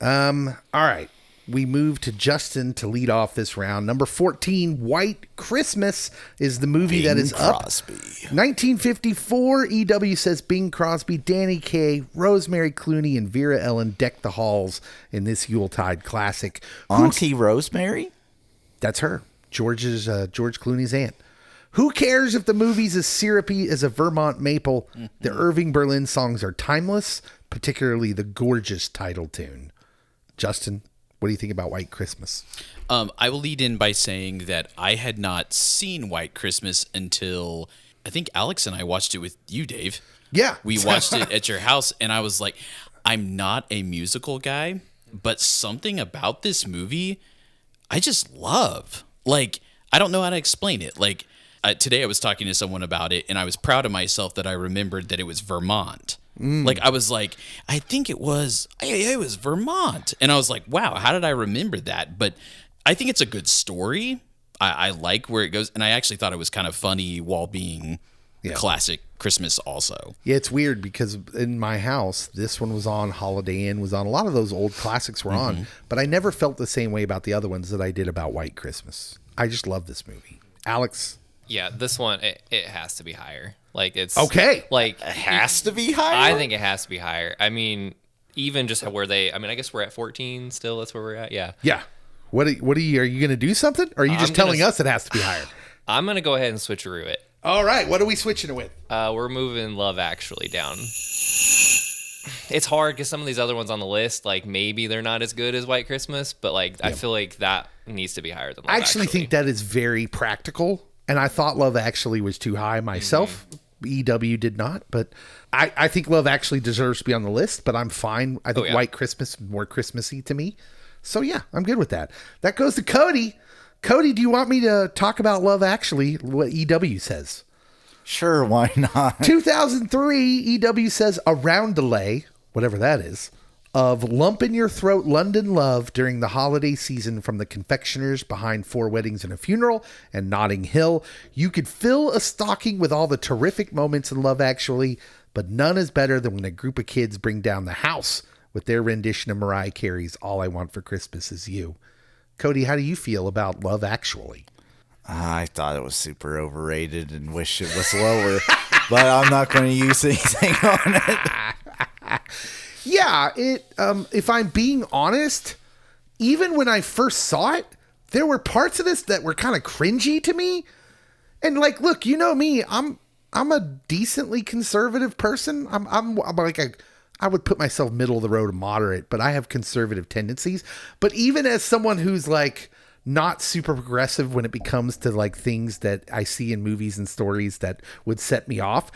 All right. We move to Justin to lead off this round. Number 14, White Christmas is the movie that is Crosby. up. 1954, EW says Bing Crosby, Danny Kaye, Rosemary Clooney, and Vera Ellen deck the halls in this Yuletide classic. Auntie Rosemary? That's her. George Clooney's aunt. Who cares if the movie's as syrupy as a Vermont maple? The Irving Berlin songs are timeless, particularly the gorgeous title tune. Justin, what do you think about White Christmas? I will lead in by saying that I had not seen White Christmas until I think Alex and I watched it with you, Dave. Yeah. We watched it at your house, and I was like, I'm not a musical guy, but something about this movie I just love. Like, I don't know how to explain it. Like, today I was talking to someone about it, and I was proud of myself that I remembered that it was Vermont. Like, I was like, I think it was Vermont. And I was like, wow, how did I remember that? But I think it's a good story. I like where it goes. And I actually thought it was kind of funny while being classic Christmas also. Yeah, it's weird because in my house, this one was on, Holiday Inn was on. A lot of those old classics were on. But I never felt the same way about the other ones that I did about White Christmas. I just love this movie. Alex? Yeah, this one it has to be higher. Like it's Okay. Like It has to be higher? I think it has to be higher. I mean, even just where I guess we're at 14 still. That's where we're at. Yeah. Yeah. What are you going to do something? Or are you just telling us it has to be higher? I'm going to go ahead and switcheroo it. All right. What are we switching it with? We're moving Love Actually down. It's hard because some of these other ones on the list, like maybe they're not as good as White Christmas, but like I feel like that needs to be higher than Love I actually think that is very practical. And I thought Love Actually was too high myself. EW did not. But I think Love Actually deserves to be on the list, but I'm fine. I think White Christmas is more Christmassy to me. So yeah, I'm good with that. That goes to Cody. Cody, do you want me to talk about Love Actually, what EW says? Sure, why not? 2003, EW says a roundelay, whatever that is, of lump in your throat London love during the holiday season from the confectioners behind Four Weddings and a Funeral and Notting Hill. You could fill a stocking with all the terrific moments in Love Actually, but none is better than when a group of kids bring down the house with their rendition of Mariah Carey's All I Want for Christmas Is You. Cody, how do you feel about Love Actually? I thought it was super overrated and wish it was lower, but I'm not going to use anything on it. Yeah, if I'm being honest, even when I first saw it, there were parts of this that were kind of cringy to me. And like, look, you know me, I'm a decently conservative person. I'm like I would put myself middle of the road, moderate, but I have conservative tendencies. But even as someone who's like not super progressive when it becomes to like things that I see in movies and stories that would set me off,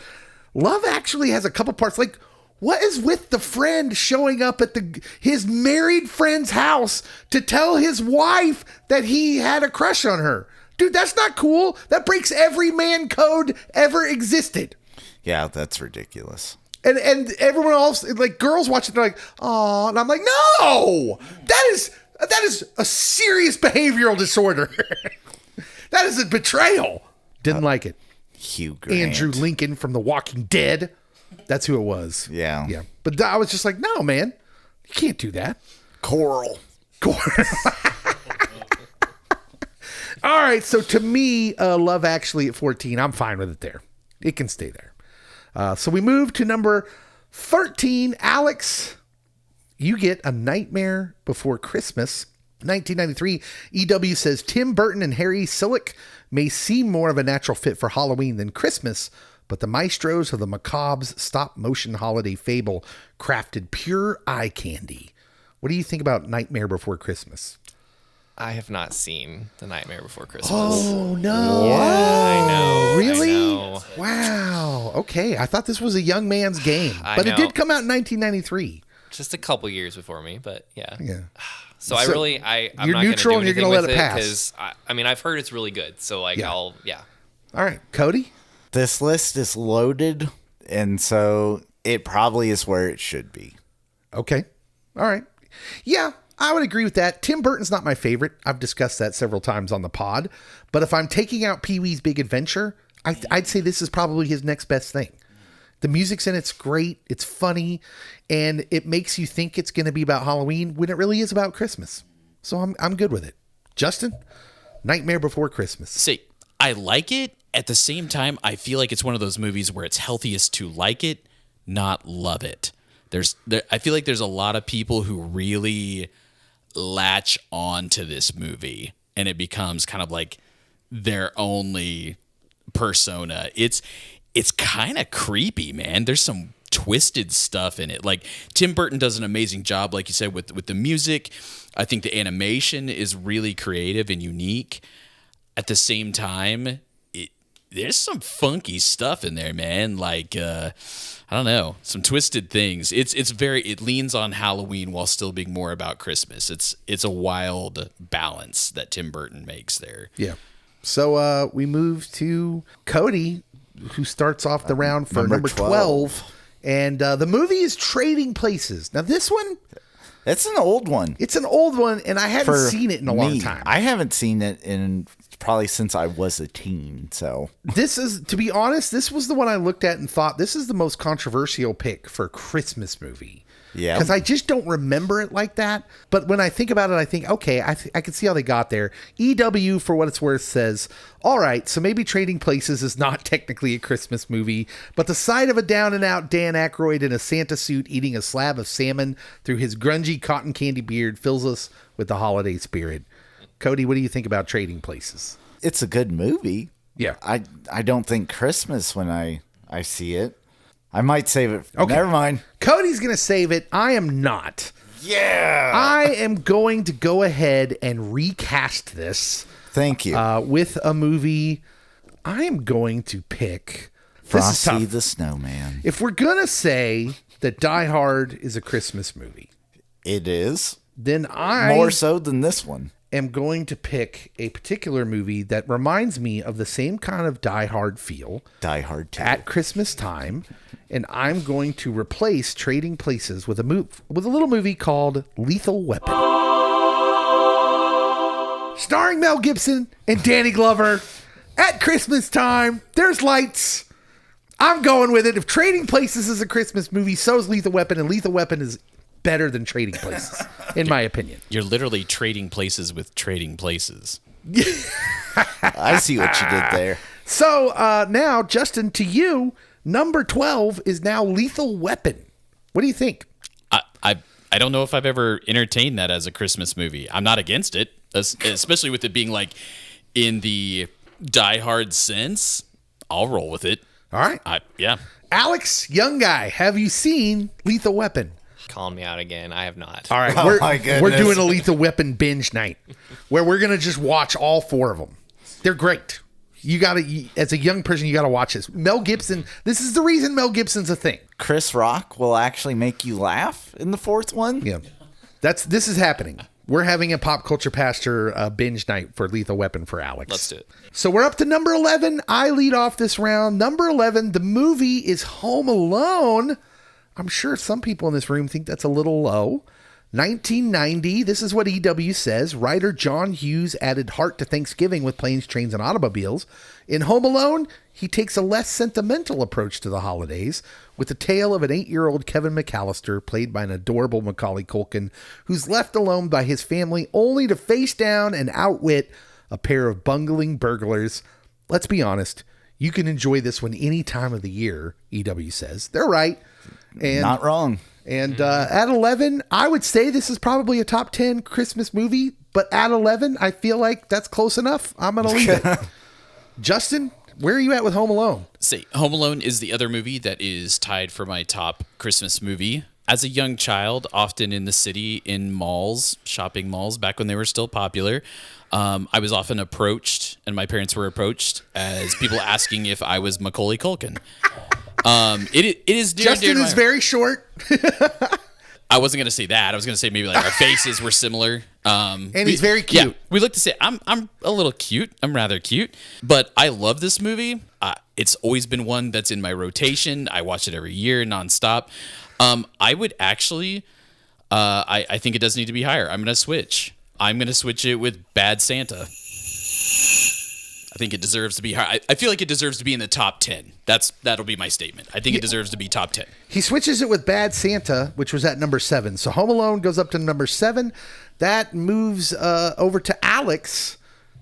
Love Actually has a couple parts like What is with the friend showing up at his married friend's house to tell his wife that he had a crush on her? Dude, that's not cool. That breaks every man code ever existed. Yeah, that's ridiculous. And everyone else, like girls watch it, they're like, oh, and I'm like, no, that is a serious behavioral disorder. That is a betrayal. Didn't like it. Hugh Grant. Andrew Lincoln from The Walking Dead. That's who it was. Yeah. Yeah. But I was just like, no, man, you can't do that. Coral. All right. So to me, Love Actually at 14, I'm fine with it there. It can stay there. So we move to number 13. Alex, you get A Nightmare Before Christmas. 1993. EW says Tim Burton and Harry Selick may seem more of a natural fit for Halloween than Christmas, but the maestros of the macabre's stop-motion holiday fable crafted pure eye candy. What do you think about Nightmare Before Christmas? I have not seen The Nightmare Before Christmas. Oh, no. Yeah, I know. Really? I know. Wow. Okay. I thought this was a young man's game, but it know. did come out in 1993. Just a couple years before me, but yeah. Yeah. So I'm you're not neutral gonna and do you're going to let anything it with pass. because I mean, I've heard it's really good. So like, Yeah. I'll. All right. Cody? This list is loaded, and so it probably is where it should be. Okay. All right. Yeah, I would agree with that. Tim Burton's not my favorite. I've discussed that several times on the pod. But if I'm taking out Pee-wee's Big Adventure, I'd say this is probably his next best thing. The music's in it's great. It's funny. And it makes you think it's going to be about Halloween when it really is about Christmas. So I'm good with it. Justin? Nightmare Before Christmas. See, I like it. At the same time, I feel like it's one of those movies where it's healthiest to like it, not love it. I feel like there's a lot of people who really latch on to this movie, and it becomes kind of like their only persona. It's kind of creepy, man. There's some twisted stuff in it. Like Tim Burton does an amazing job, like you said, with the music. I think the animation is really creative and unique. At the same time, there's some funky stuff in there, man. Like I don't know, some twisted things. It leans on Halloween while still being more about Christmas. It's a wild balance that Tim Burton makes there. Yeah. So we move to Cody, who starts off the round for number 12. And the movie is Trading Places. Now this one, It's an old one. it's an old one, and I hadn't For seen it in a long me. time. I haven't seen it in probably since I was a teen. So This is, to be honest, this was the one I looked at and thought this is the most controversial pick for a Christmas movie. Yeah. Because I just don't remember it like that. But when I think about it, I think, okay, I can see how they got there. EW, for what it's worth, says, all right, so maybe Trading Places is not technically a Christmas movie, but the sight of a down-and-out Dan Aykroyd in a Santa suit eating a slab of salmon through his grungy cotton candy beard fills us with the holiday spirit. Cody, what do you think about Trading Places? it's a good movie. Yeah. I don't think Christmas when I see it. I might save it. Okay. Never mind. Cody's going to save it. I am not. Yeah. I am going to go ahead and recast this Thank you. with a movie. I am going to pick this is Frosty tough. the Snowman. If we're going to say that Die Hard is a Christmas movie, It is. then I More so than this one. am going to pick a particular movie that reminds me of the same kind of Die Hard feel Die Hard 2. at Christmas time, and I'm going to replace Trading Places with a little movie called Lethal Weapon, starring Mel Gibson and Danny Glover. At Christmas time, there's lights. I'm going with it. If Trading Places is a Christmas movie, so is Lethal Weapon, and Lethal Weapon is better than Trading Places, in my opinion. You're literally trading places with Trading Places. I see what you did there. So now, Justin, to you, number 12 is now Lethal Weapon. What do you think? I don't know if I've ever entertained that as a Christmas movie. I'm not against it, especially with it being like in the Die Hard sense. I'll roll with it. All right. Yeah. Alex, young guy, have you seen Lethal Weapon? Calling me out again. I have not. All right. Oh, my goodness. We're doing a Lethal Weapon binge night where we're going to just watch all four of them. They're great. You got to, as a young person, you got to watch this. Mel Gibson, this is the reason Mel Gibson's a thing. Chris Rock will actually make you laugh in the fourth one. Yeah. This is happening. We're having a pop culture pastor binge night for Lethal Weapon for Alex. Let's do it. So we're up to number 11. I lead off this round. Number 11, the movie is Home Alone. I'm sure some people in this room think that's a little low. 1990, this is what EW says. Writer John Hughes added heart to Thanksgiving with Planes, Trains, and Automobiles. In Home Alone, he takes a less sentimental approach to the holidays with the tale of an 8-year-old Kevin McAllister, played by an adorable Macaulay Culkin, who's left alone by his family only to face down and outwit a pair of bungling burglars. Let's be honest, you can enjoy this one any time of the year, EW says. They're right. And Not wrong. And at 11, I would say this is probably a top 10 Christmas movie, but at 11, I feel like that's close enough. I'm going to leave it. Justin, where are you at with Home Alone? Say, Home Alone is the other movie that is tied for my top Christmas movie. As a young child, often in the city, in malls, shopping malls, back when they were still popular, I was often approached, and my parents were approached, as people asking if I was Macaulay Culkin. It is dear, Justin dear is very short. I wasn't gonna say that. I was gonna say maybe like our faces were similar. And he's very cute. Yeah, we look to say I'm a little cute. I'm rather cute, but I love this movie. It's always been one that's in my rotation. I watch it every year nonstop. I would actually, I think it does need to be higher. I'm gonna switch. I'm gonna switch it with Bad Santa. I think it deserves to be high. I feel like it deserves to be in the top 10. That'll be my statement. I think it deserves to be top 10. He switches it with Bad Santa, which was at number 7. So Home Alone goes up to number 7. That moves over to Alex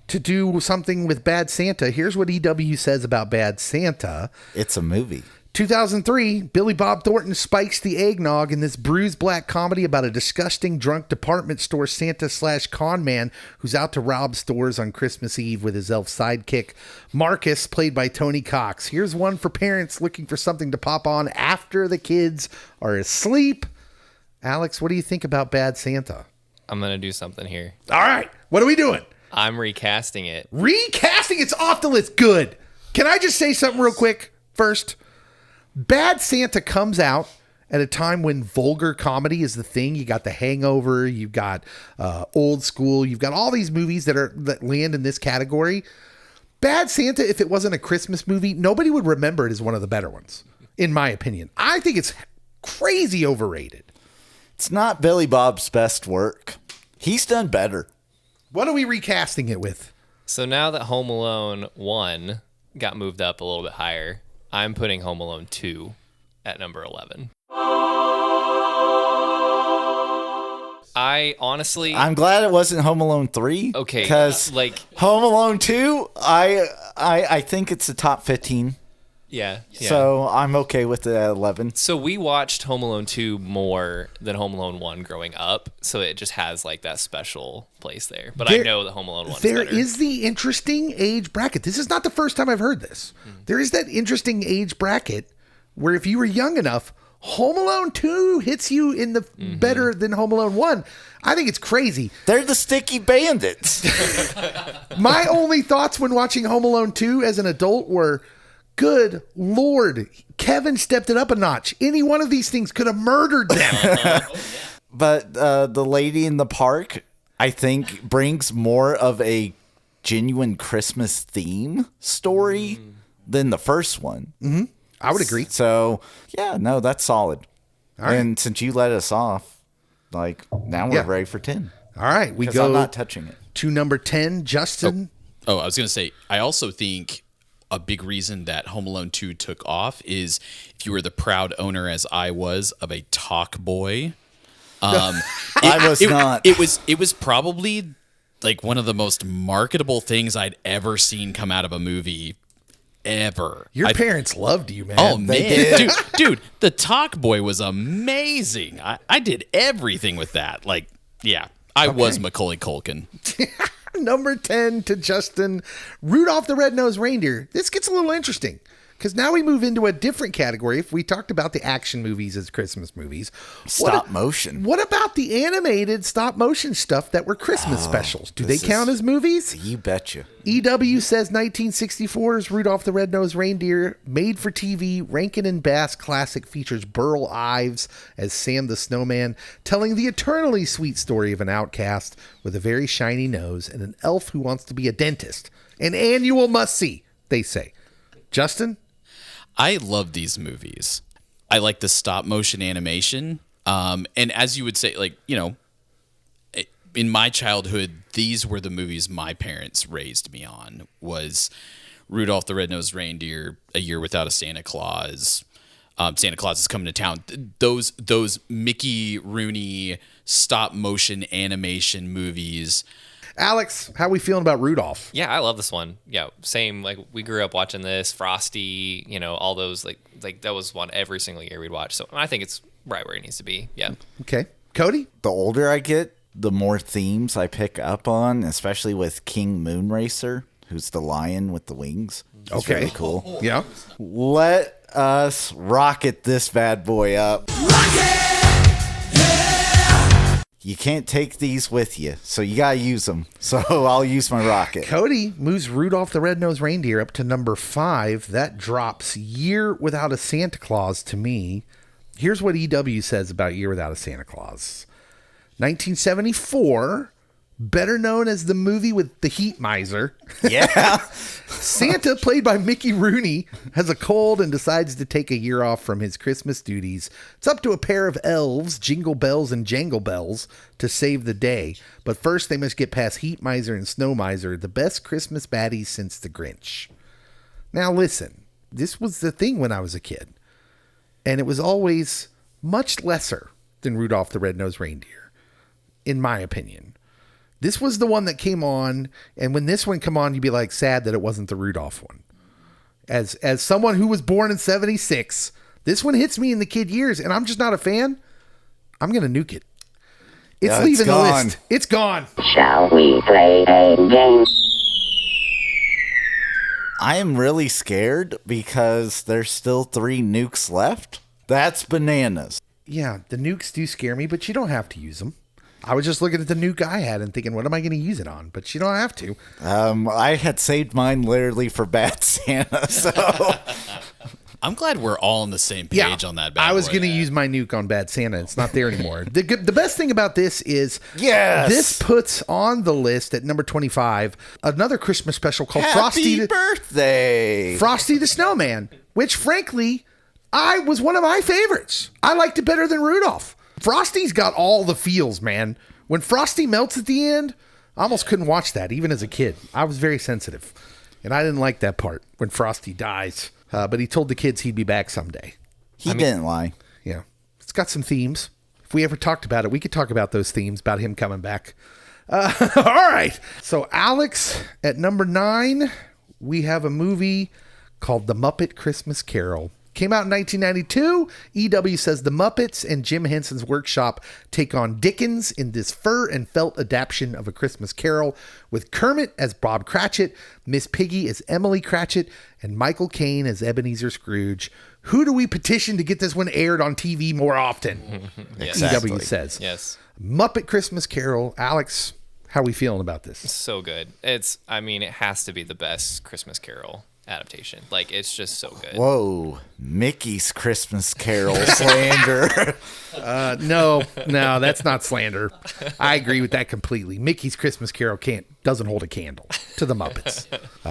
to do something with Bad Santa. Here's what EW says about Bad Santa. It's a movie. 2003, Billy Bob Thornton spikes the eggnog in this bruised black comedy about a disgusting drunk department store Santa/con man who's out to rob stores on Christmas Eve with his elf sidekick, Marcus, played by Tony Cox. Here's one for parents looking for something to pop on after the kids are asleep. Alex, what do you think about Bad Santa? I'm going to do something here. All right, what are we doing? I'm recasting it. Recasting, it's off the list. Good. Can I just say something real quick first? Bad Santa comes out at a time when vulgar comedy is the thing. You got The Hangover, you've got Old School, you've got all these movies that land in this category. Bad Santa, if it wasn't a Christmas movie, nobody would remember it as one of the better ones, in my opinion. I think it's crazy overrated. It's not Billy Bob's best work. He's done better. What are we recasting it with? So now that Home Alone 1 got moved up a little bit higher, I'm putting Home Alone 2 at number 11. I'm glad it wasn't Home Alone 3. Okay, Because Home Alone 2, I think it's the top 15. Yeah. So I'm okay with it at 11. So we watched Home Alone 2 more than Home Alone 1 growing up, so it just has that special place there. But I know that Home Alone 1 is better. There is the interesting age bracket. This is not the first time I've heard this. There is that interesting age bracket where if you were young enough, Home Alone 2 hits you in the better than Home Alone 1. I think it's crazy. They're the sticky bandits. My only thoughts when watching Home Alone 2 as an adult were, good Lord, Kevin stepped it up a notch. Any one of these things could have murdered them. But the lady in the park, I think, brings more of a genuine Christmas theme story than the first one. Mm-hmm. I would agree. So, yeah, no, that's solid. All right. And since you let us off, now we're ready for 10. All right, we go I'm not touching it. to number 10, Justin. Oh, I was going to say, I also think a big reason that Home Alone 2 took off is if you were the proud owner, as I was, of a talk boy. I was not. It was probably one of the most marketable things I'd ever seen come out of a movie ever. Your parents loved you, man. Oh, man. Dude, the talk boy was amazing. I did everything with that. I was Macaulay Culkin. Number 10 to Justin, Rudolph the Red-Nosed Reindeer. This gets a little interesting Because now we move into a different category. If we talked about the action movies as Christmas movies, Stop motion. What about the animated stop motion stuff that were Christmas specials? Do they this count is- as movies? You betcha. EW says 1964's Rudolph the Red-Nosed Reindeer, made for TV, Rankin and Bass classic, features Burl Ives as Sam the Snowman, telling the eternally sweet story of an outcast with a very shiny nose and an elf who wants to be a dentist. An annual must-see, they say. Justin? I love these movies. I like the stop motion animation. And as you would say, like, you know, in my childhood, these were the movies my parents raised me on. Was Rudolph the Red-Nosed Reindeer, A Year Without a Santa Claus, Santa Claus is Coming to Town. Those Mickey Rooney stop motion animation movies. Alex, how are we feeling about Rudolph? Yeah, I love this one. Yeah, same. Like we grew up watching this, Frosty, you know, all those like that was one every single year we'd watch. So I think it's right where it needs to be. Yeah. Okay. Cody? The older I get, the more themes I pick up on, especially with King Moonracer, who's the lion with the wings. It's really cool. Yeah. Let us rocket this bad boy up. You can't take these with you, so you gotta use them. So I'll use my rocket. Cody moves Rudolph the Red-Nosed Reindeer up to number 5. That drops Year Without a Santa Claus to me. Here's what EW says about Year Without a Santa Claus. 1974, better known as the movie with the heat miser. Yeah. Santa, played by Mickey Rooney, has a cold and decides to take a year off from his Christmas duties. It's up to a pair of elves, Jingle Bells and Jangle Bells, to save the day. But first, they must get past Heat Miser and Snow Miser, the best Christmas baddies since the Grinch. Now, listen, this was the thing when I was a kid, and it was always much lesser than Rudolph the Red-Nosed Reindeer, in my opinion. This was the one that came on, and when this one come on, you'd be like sad that it wasn't the Rudolph one. As someone who was born in 76, this one hits me in the kid years, and I'm just not a fan. I'm going to nuke it. It's leaving the list. It's gone. Shall we play a game? I am really scared because there's still 3 nukes left. That's bananas. Yeah, the nukes do scare me, but you don't have to use them. I was just looking at the nuke I had and thinking, what am I going to use it on? But you don't have to. I had saved mine literally for Bad Santa, so... I'm glad we're all on the same page on that. I was going to use my nuke on Bad Santa. It's not there anymore. The best thing about this is this puts on the list at number 25 another Christmas special called Happy birthday! Frosty the Snowman, which frankly, was one of my favorites. I liked it better than Rudolph. Frosty's got all the feels, man. When Frosty melts at the end, I almost couldn't watch that, even as a kid. I was very sensitive, and I didn't like that part when Frosty dies. But he told the kids he'd be back someday. He didn't lie. Yeah. It's got some themes. If we ever talked about it, we could talk about those themes, about him coming back. All right. So, Alex, at number 9, we have a movie called The Muppet Christmas Carol. Came out in 1992. EW says the Muppets and Jim Henson's Workshop take on Dickens in this fur and felt adaptation of A Christmas Carol, with Kermit as Bob Cratchit, Miss Piggy as Emily Cratchit, and Michael Caine as Ebenezer Scrooge. Who do we petition to get this one aired on TV more often? Exactly. EW says. Yes. Muppet Christmas Carol. Alex, how are we feeling about this? So good. It has to be the best Christmas Carol adaptation. Like, it's just so good. Whoa, Mickey's Christmas Carol slander. No, that's not slander. I agree with that completely. Mickey's Christmas Carol doesn't hold a candle to the Muppets.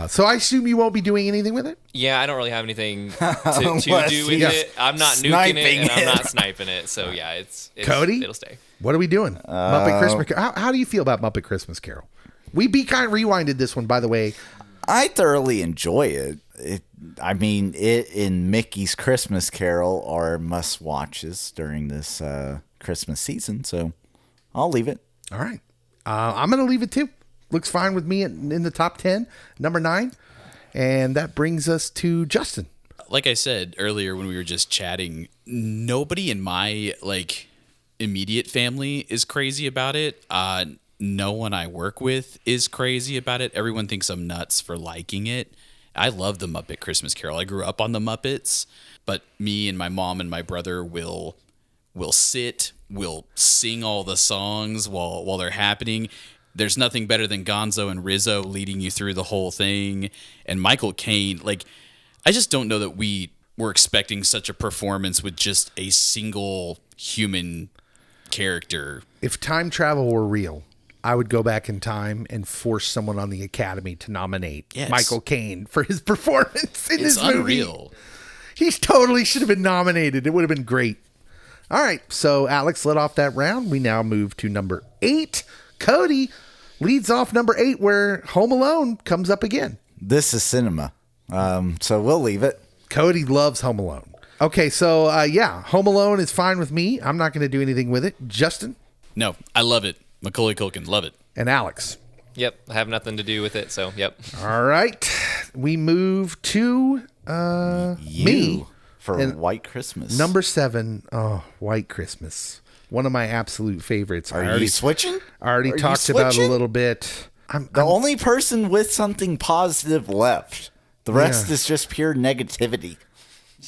So I assume you won't be doing anything with it? Yeah, I don't really have anything to do with it. I'm not nuking Sniping it, and I'm it. not sniping it. So yeah, it's Cody? it'll stay. What are we doing? Muppet Christmas Carol. How do you feel about Muppet Christmas Carol? We Be Kind rewinded this one, by the way. I thoroughly enjoy it. It and Mickey's Christmas Carol are must-watches during this Christmas season, so I'll leave it. All right. I'm going to leave it too. Looks fine with me in the top 10, number 9. And that brings us to Justin. Like I said earlier when we were just chatting, nobody in my immediate family is crazy about it. No one I work with is crazy about it. Everyone thinks I'm nuts for liking it. I love the Muppet Christmas Carol. I grew up on the Muppets, but me and my mom and my brother will sing all the songs while they're happening. There's nothing better than Gonzo and Rizzo leading you through the whole thing. And Michael Caine, like, I just don't know that we were expecting such a performance with just a single human character. If time travel were real, I would go back in time and force someone on the Academy to nominate Michael Caine for his performance in this movie. Unreal. He totally should have been nominated. It would have been great. All right, so Alex led off that round. We now move to number 8. Cody leads off number 8, where Home Alone comes up again. This is cinema, so we'll leave it. Cody loves Home Alone. Okay, so Home Alone is fine with me. I'm not going to do anything with it. Justin? No, I love it. Macaulay Culkin, love it. And Alex? Yep, I have nothing to do with it, so yep. All right, we move to me. For White Christmas. Number 7, White Christmas. One of my absolute favorites. Are you switching? I already talked about it a little bit. I'm only person with something positive left. The rest is just pure negativity.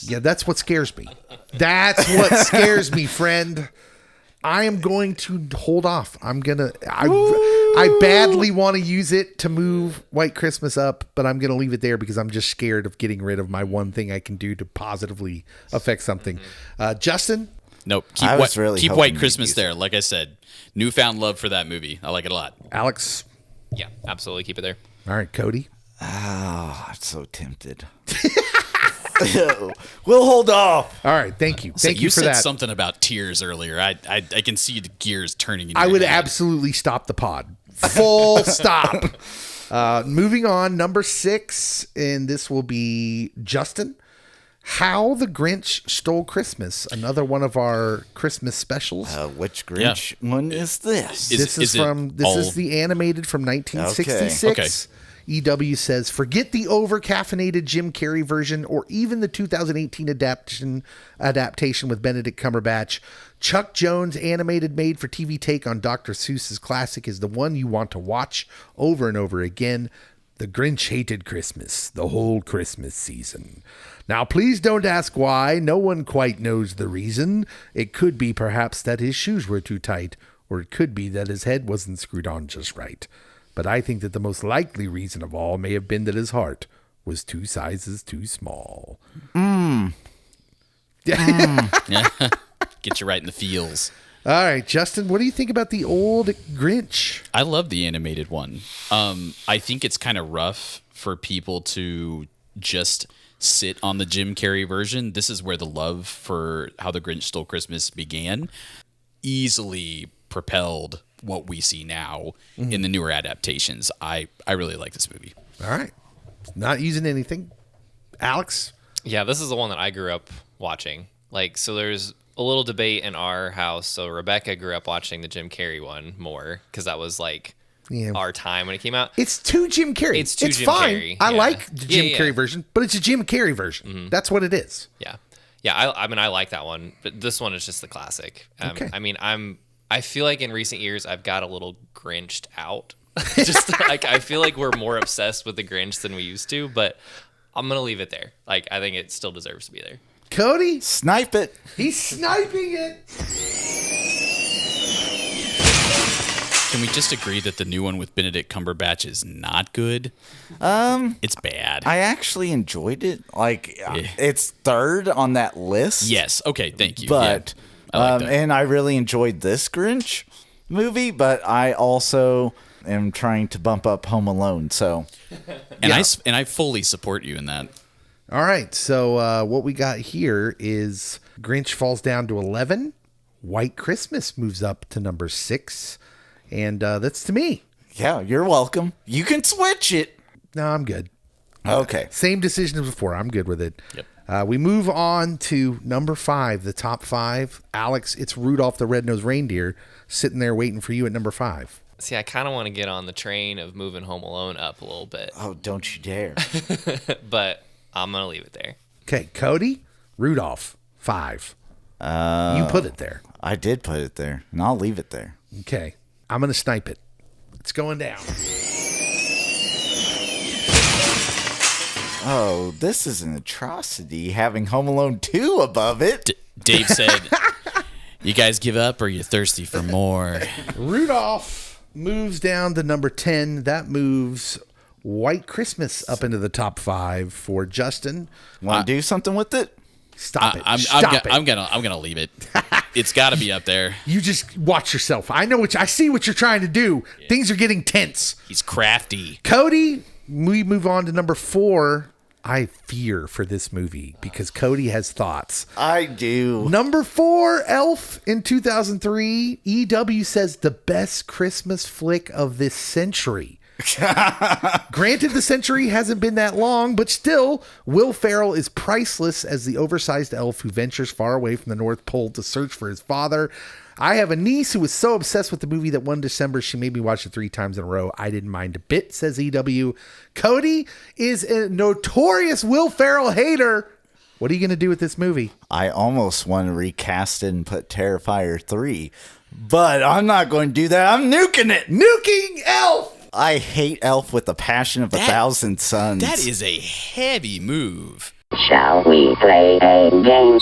Yeah, that's what scares me. That's what scares me, friend. I am going to hold off. I badly want to use it to move White Christmas up, but I'm going to leave it there because I'm just scared of getting rid of my one thing I can do to positively affect something. Justin? Nope. Keep White Christmas there. Like I said, newfound love for that movie. I like it a lot. Alex? Yeah, absolutely. Keep it there. All right, Cody? I'm so tempted. We'll hold off. All right, thank you. Thank you for said that. Something about tears earlier. I can see the gears turning in your I would head. absolutely stop the pod. Full stop. Moving on, number 6, and this will be Justin. How the Grinch Stole Christmas, another one of our Christmas specials. Which Grinch one is this? This is the animated from 1966. Okay. EW says, forget the over-caffeinated Jim Carrey version or even the 2018 adaptation with Benedict Cumberbatch. Chuck Jones' animated made-for-TV take on Dr. Seuss's classic is the one you want to watch over and over again. The Grinch hated Christmas, the whole Christmas season. Now, please don't ask why. No one quite knows the reason. It could be perhaps that his shoes were too tight, or it could be that his head wasn't screwed on just right. But I think that the most likely reason of all may have been that his heart was 2 sizes too small. Get you right in the feels. All right, Justin, what do you think about the old Grinch? I love the animated one. I think it's kind of rough for people to just sit on the Jim Carrey version. This is where the love for How the Grinch Stole Christmas began. Easily propelled what we see now in the newer adaptations. I really like this movie. All right. Not using anything. Alex? Yeah, this is the one that I grew up watching. So there's a little debate in our house. So Rebecca grew up watching the Jim Carrey one more because that was our time when it came out. It's too Jim Carrey. It's too Jim fine. Carrey. I Yeah. like the Jim Carrey version, but it's a Jim Carrey version. That's what it is. Yeah. Yeah, I mean, I like that one, but this one is just the classic. Okay. I mean, I feel like in recent years I've got a little Grinched out. Just I feel like we're more obsessed with the Grinch than we used to, but I'm gonna leave it there. I think it still deserves to be there. Cody? Snipe it. He's sniping it. Can we just agree that the new one with Benedict Cumberbatch is not good? It's bad. I actually enjoyed it. It's third on that list. Yes. Okay. Thank you. But Yeah, I like that. and I really enjoyed this Grinch movie, but I also am trying to bump up Home Alone. So, and I fully support you in that. All right. So what we got here is Grinch falls down to 11. White Christmas moves up to number 6. And that's to me. yeah, you're welcome. You can switch it. No, I'm good. Okay. Same decision as before. I'm good with it. Yep. We move on to number 5, the top 5. Alex, it's Rudolph the Red-Nosed Reindeer sitting there waiting for you at number 5. See, I kind of want to get on the train of moving Home Alone up a little bit, Oh, don't you dare. but I'm gonna leave it there. Okay, Cody, Rudolph, 5. You put it there. I did put it there, and I'll leave it there. Okay, I'm going to snipe it. It's going down. Oh, this is an atrocity having Home Alone 2 above it. Dave said, "You guys give up, or you thirsty for more?" Rudolph moves down to number 10. That moves White Christmas up into the top 5 for Justin. Want to do something with it? Stop it. I'm gonna leave it. It's got to be up there. You just watch yourself. I see what you're trying to do. Yeah. Things are getting tense. He's crafty. Cody, we move on to number 4. I fear for this movie because Cody has thoughts. I do. Number 4, Elf in 2003. EW says the best Christmas flick of this century. Granted, the century hasn't been that long, but still, Will Ferrell is priceless as the oversized elf who ventures far away from the North Pole to search for his father. I have a niece who was so obsessed with the movie that one December she made me watch it 3 times in a row. I didn't mind a bit, says EW. Cody is a notorious Will Ferrell hater. What are you going to do with this movie? I almost want to recast it and put Terrifier 3, but I'm not going to do that. I'm nuking it. Nuking Elf! I hate Elf with the passion of 1,000 suns. That is a heavy move. Shall we play a game?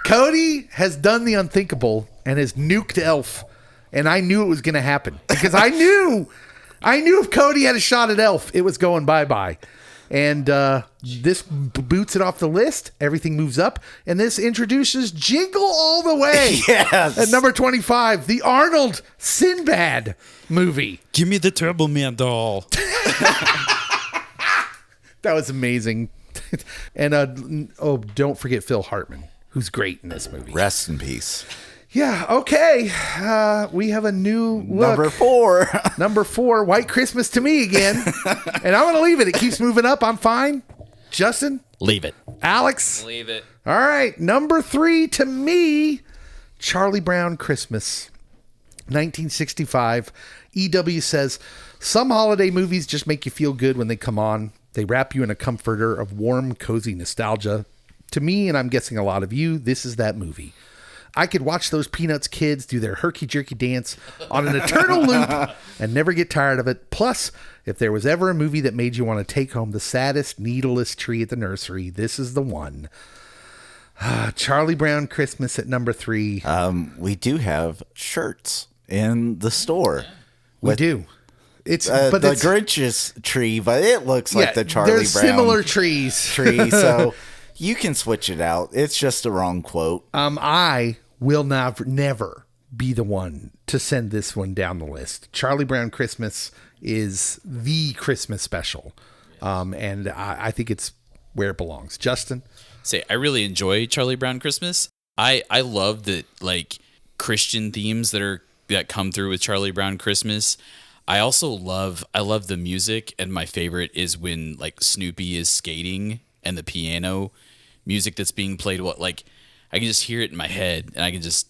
Cody has done the unthinkable and has nuked Elf, and I knew it was going to happen because I knew if Cody had a shot at Elf, it was going bye-bye. And this boots it off the list. Everything moves up. And this introduces Jingle All the Way. Yes. At number 25, the Arnold Sinbad movie. Give me the Turbo Man doll. That was amazing. And don't forget Phil Hartman, who's great in this movie. Rest in peace. Yeah, okay. We have a new look. Number 4. Number 4, White Christmas to me again. And I'm going to leave it. It keeps moving up. I'm fine. Justin? Leave it. Alex? Leave it. All right. Number 3 to me, Charlie Brown Christmas, 1965. EW says, some holiday movies just make you feel good when they come on. They wrap you in a comforter of warm, cozy nostalgia. To me, and I'm guessing a lot of you, this is that movie. I could watch those Peanuts kids do their herky-jerky dance on an eternal loop and never get tired of it. Plus, if there was ever a movie that made you want to take home the saddest, needleless tree at the nursery, this is the one. Charlie Brown Christmas at number 3. We do have shirts in the store. We do. It's the Grinch's tree, but it looks like the Charlie Brown similar trees. tree. So you can switch it out. It's just a wrong quote. I will never be the one to send this one down the list. Charlie Brown Christmas is the Christmas special. And I think it's where it belongs. Justin? I really enjoy Charlie Brown Christmas. I love the Christian themes that come through with Charlie Brown Christmas. I also love the music, and my favorite is when Snoopy is skating and the piano music that's being played. I can just hear it in my head, and I can just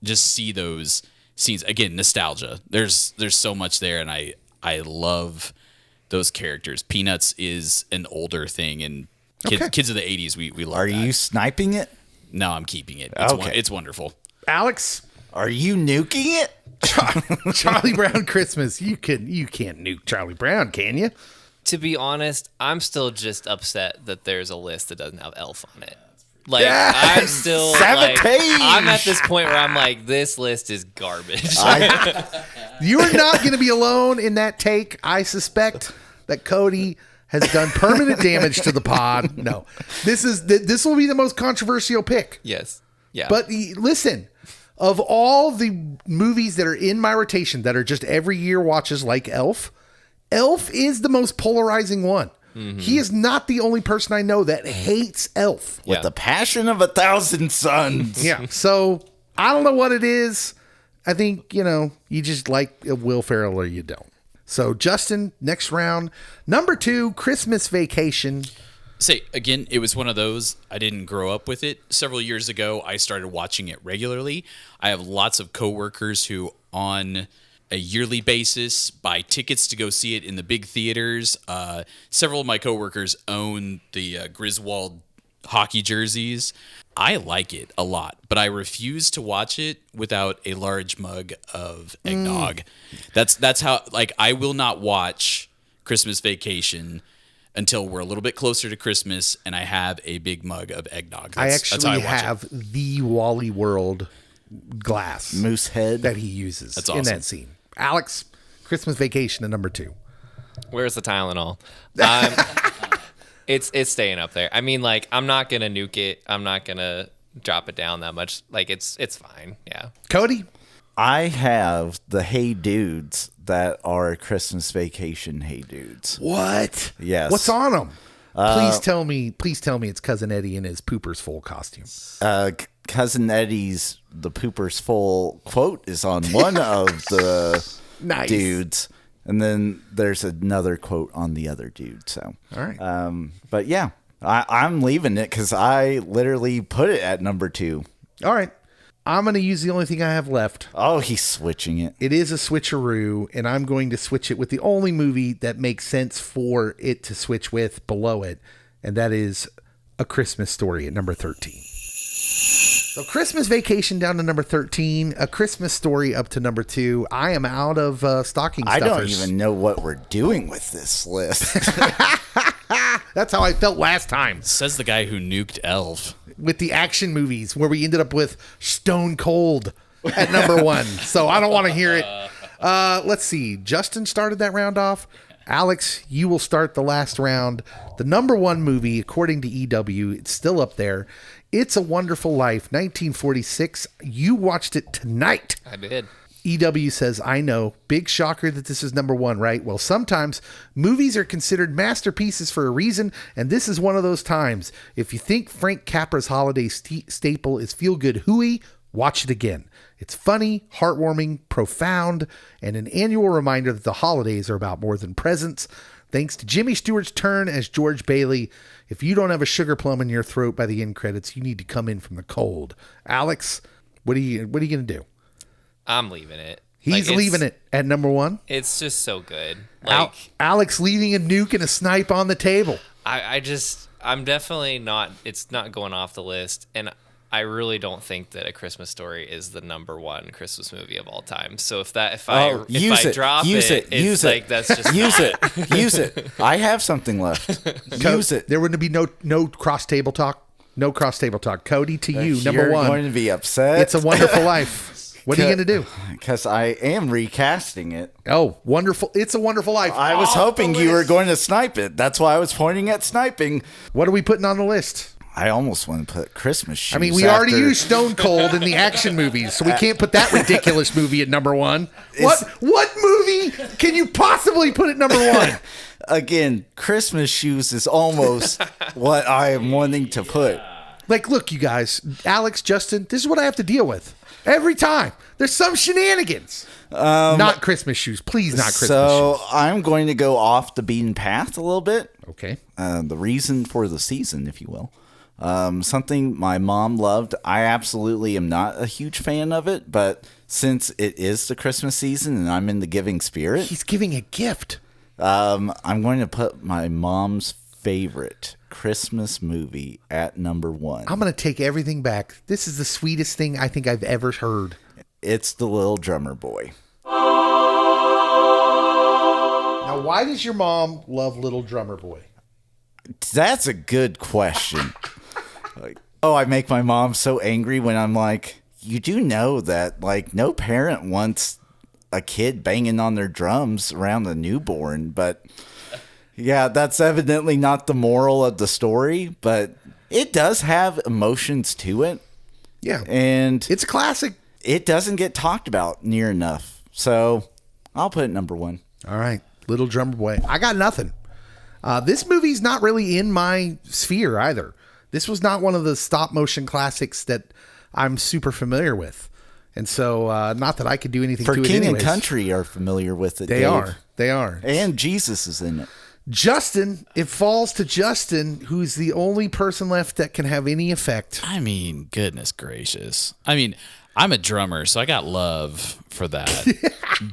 see those scenes again. Nostalgia. There's so much there, and I love those characters. Peanuts is an older thing, and kids of the 80s, we love. Are you sniping it? No, I'm keeping it. It's wonderful. Alex? Are you nuking it? Charlie Brown Christmas. You can't nuke Charlie Brown, can you? To be honest, I'm still just upset that there's a list that doesn't have Elf on it. I'm still I'm at this point where I'm like, this list is garbage. You are not going to be alone in that take. I suspect that Cody has done permanent damage to the pod. No, this will be the most controversial pick. Yes. Yeah. But listen, of all the movies that are in my rotation that are just every year watches like Elf is the most polarizing one. Mm-hmm. He is not the only person I know that hates Elf. With the passion of 1,000 suns. Yeah. So I don't know what it is. I think, you just like Will Ferrell or you don't. So Justin, next round. Number 2, Christmas Vacation. Again, it was one of those, I didn't grow up with it. Several years ago, I started watching it regularly. I have lots of coworkers who on a yearly basis buy tickets to go see it in the big theaters. Several of my coworkers own the Griswold hockey jerseys. I like it a lot, but I refuse to watch it without a large mug of eggnog. That's how I will not watch Christmas Vacation until we're a little bit closer to Christmas, and I have a big mug of eggnog. I That's how actually watch have the Wally World glass Moose head. that he uses That's in awesome. that scene. Alex, Christmas Vacation at number 2. Where's the Tylenol? It's staying up there. I mean, like, I'm not gonna nuke it. I'm not gonna drop it down that much. Like, it's fine. Yeah. Cody? I have the Hey Dudes that are Christmas Vacation Hey Dudes. What? Yes. What's on them? Please tell me it's Cousin Eddie in his Pooper's Full costume. Cousin Eddie's The Pooper's Full quote is on one of the Nice. dudes. And then there's another quote on the other dude. So, All right. but yeah, I'm leaving it because I literally put it at number 2. All right. I'm going to use the only thing I have left. Oh, he's switching it. It is a switcheroo, and I'm going to switch it with the only movie that makes sense for it to switch with below it, and that is A Christmas Story at number 13. So Christmas Vacation down to number 13, A Christmas Story up to number 2. I am out of stocking I stuffers. don't even know what we're doing with this list. That's how I felt last time Says the guy who nuked Elf. with the action movies, where we ended up with Stone Cold at number 1. So I don't want to hear it. Let's see. Justin started that round off. Alex, you will start the last round. The number 1 movie, according to EW, it's still up there. It's a Wonderful Life, 1946. You watched it tonight. I did. EW says, I know. Big shocker that this is number 1, right? Well, sometimes movies are considered masterpieces for a reason, and this is one of those times. If you think Frank Capra's holiday staple is feel-good hooey, watch it again. It's funny, heartwarming, profound, and an annual reminder that the holidays are about more than presents. Thanks to Jimmy Stewart's turn as George Bailey. If you don't have a sugar plum in your throat by the end credits, you need to come in from the cold. Alex, what are you going to do? I'm leaving it. He's leaving it at number 1. It's just so good. Like, Alex leaving a nuke and a snipe on the table. I'm definitely not. It's not going off the list, and I really don't think that A Christmas Story is the number 1 Christmas movie of all time. So if I drop it, it's like that's just use it. I have something left. Use it. There wouldn't be no cross table talk. No cross table talk. Cody, to you, number You're 1. going to be upset. It's a Wonderful Life. What are you going to do? Because I am recasting it. Oh, wonderful! It's a Wonderful Life. I was hoping you were going to snipe it. That's why I was pointing at sniping. What are we putting on the list? I almost want to put Christmas shoes. I mean, we already used Stone Cold in the action movies, so we can't put that ridiculous movie at number 1. What movie can you possibly put at number 1? Again, Christmas shoes is almost what I am wanting to put. Like, look, you guys, Alex, Justin, this is what I have to deal with every time. There's some shenanigans. Not Christmas shoes, please. Not Christmas So shoes. I'm going to go off the beaten path a little bit. Okay. The reason for the season, if you will. Something my mom loved. I absolutely am not a huge fan of it, but since it is the Christmas season and I'm in the giving spirit, He's giving a gift. I'm going to put my mom's favorite Christmas movie at number 1. I'm going to take everything back. This is the sweetest thing I think I've ever heard. It's The Little Drummer Boy. Now, why does your mom love Little Drummer Boy? That's a good question. I make my mom so angry when I'm like, you do know that, like, no parent wants a kid banging on their drums around a newborn, but yeah, that's evidently not the moral of the story, but it does have emotions to it. Yeah. And It's a classic. it doesn't get talked about near enough. So I'll put it number 1. All right. Little Drummer Boy. I got nothing. This movie's not really in my sphere either. This was not one of the stop motion classics that I'm super familiar with. And so, not that I could do anything For to it King and anyways. Country are familiar with it. They Dave. are. They are. And Jesus is in it. Justin, it falls to Justin, who's the only person left that can have any effect. I mean, goodness gracious. I mean, I'm a drummer, so I got love for that.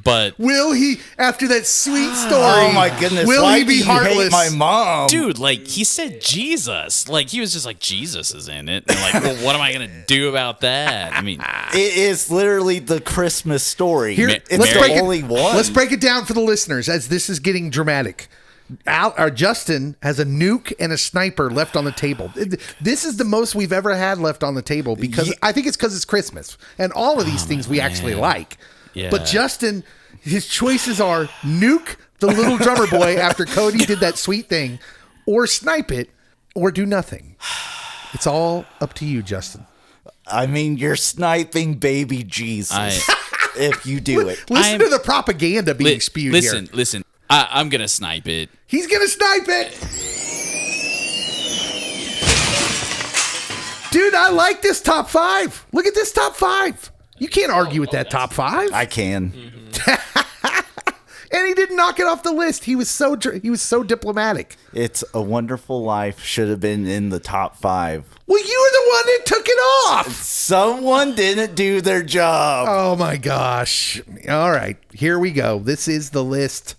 But Will he, after that sweet story? Oh my goodness! Will why he be do you heartless? hate my mom? dude, like he said Jesus. Like he was just like Jesus is in it. And like, well, what am I gonna do about that? I mean, It is literally the Christmas story. Here, It's let's the break only it. one. Let's break it down for the listeners as this is getting dramatic. Justin has a nuke and a sniper left on the table. This is the most we've ever had left on the table because I think it's because it's Christmas and all of these things we actually like. Yeah. But Justin, his choices are nuke the little drummer boy after Cody did that sweet thing, or snipe it, or do nothing. It's all up to you, Justin. I mean, you're sniping baby Jesus if you do it. Listen to the propaganda being spewed here. Listen. I'm gonna snipe it. He's gonna snipe it. Dude, I like this top 5. Look at this top 5. You can't argue with that top 5. I can. And he didn't knock it off the list. He was so diplomatic. It's a Wonderful Life should have been in the top 5. Well, you were the one that took it off. Someone didn't do their job. Oh my gosh. All right, here we go. This is the list.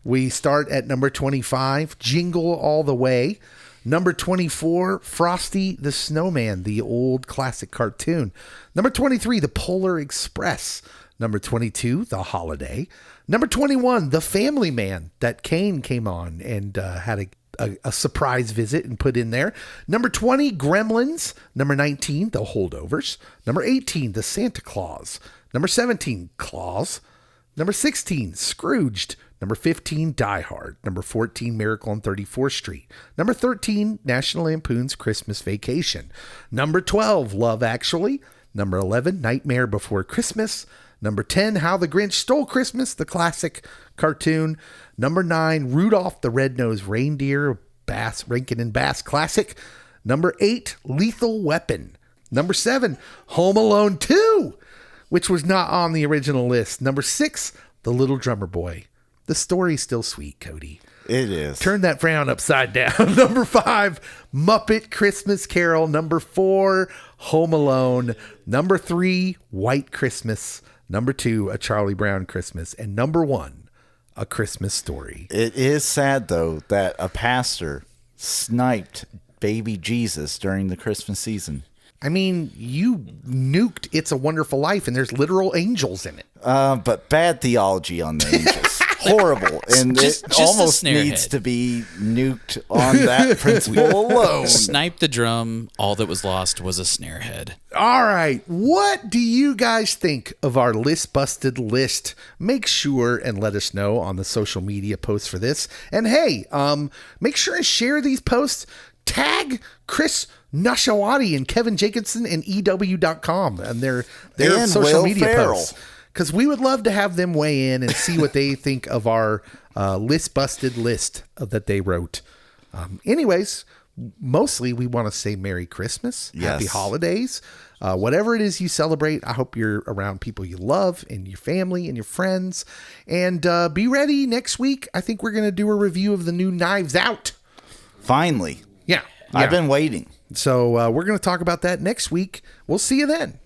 We start at number 25, Jingle All the Way. Number 24, Frosty the Snowman, the old classic cartoon. Number 23, The Polar Express. Number 22, The Holiday. Number 21, The Family Man, that Kane came on and had a surprise visit and put in there. Number 20, Gremlins. Number 19, The Holdovers. Number 18, The Santa Claus. Number 17, Claus. Number 16, Scrooged. Number 15, Die Hard. Number 14, Miracle on 34th Street. Number 13, National Lampoon's Christmas Vacation. Number 12, Love Actually. Number 11, Nightmare Before Christmas. Number 10, How the Grinch Stole Christmas, the classic cartoon. Number 9, Rudolph the Red-Nosed Reindeer, Rankin and Bass classic. Number 8, Lethal Weapon. Number 7, Home Alone 2, which was not on the original list. Number 6, The Little Drummer Boy. The story's still sweet, Cody. It is. Turn that frown upside down. Number 5, Muppet Christmas Carol. Number 4, Home Alone. Number 3, White Christmas. Number 2, A Charlie Brown Christmas. And number 1, A Christmas Story. It is sad, though, that a pastor sniped baby Jesus during the Christmas season. I mean, you nuked It's a Wonderful Life, and there's literal angels in it. But bad theology on the angels. Horrible. And Just it a almost snare needs head. to be nuked on that principle alone. Snipe the drum. All that was lost was a snare head. All right. What do you guys think of our List Busted list? Make sure and let us know on the social media posts for this. And hey, make sure and share these posts. Tag Chris Nashawati and Kevin Jacobson and EW.com and their And social Will media Ferrell. posts. Because we would love to have them weigh in and see what they think of our List Busted list that they wrote. Anyways, mostly we want to say Merry Christmas, Happy Yes. Holidays, whatever it is you celebrate. I hope you're around people you love and your family and your friends. And be ready next week. I think we're going to do a review of the new Knives Out. Finally. Yeah. I've been waiting. So we're going to talk about that next week. We'll see you then.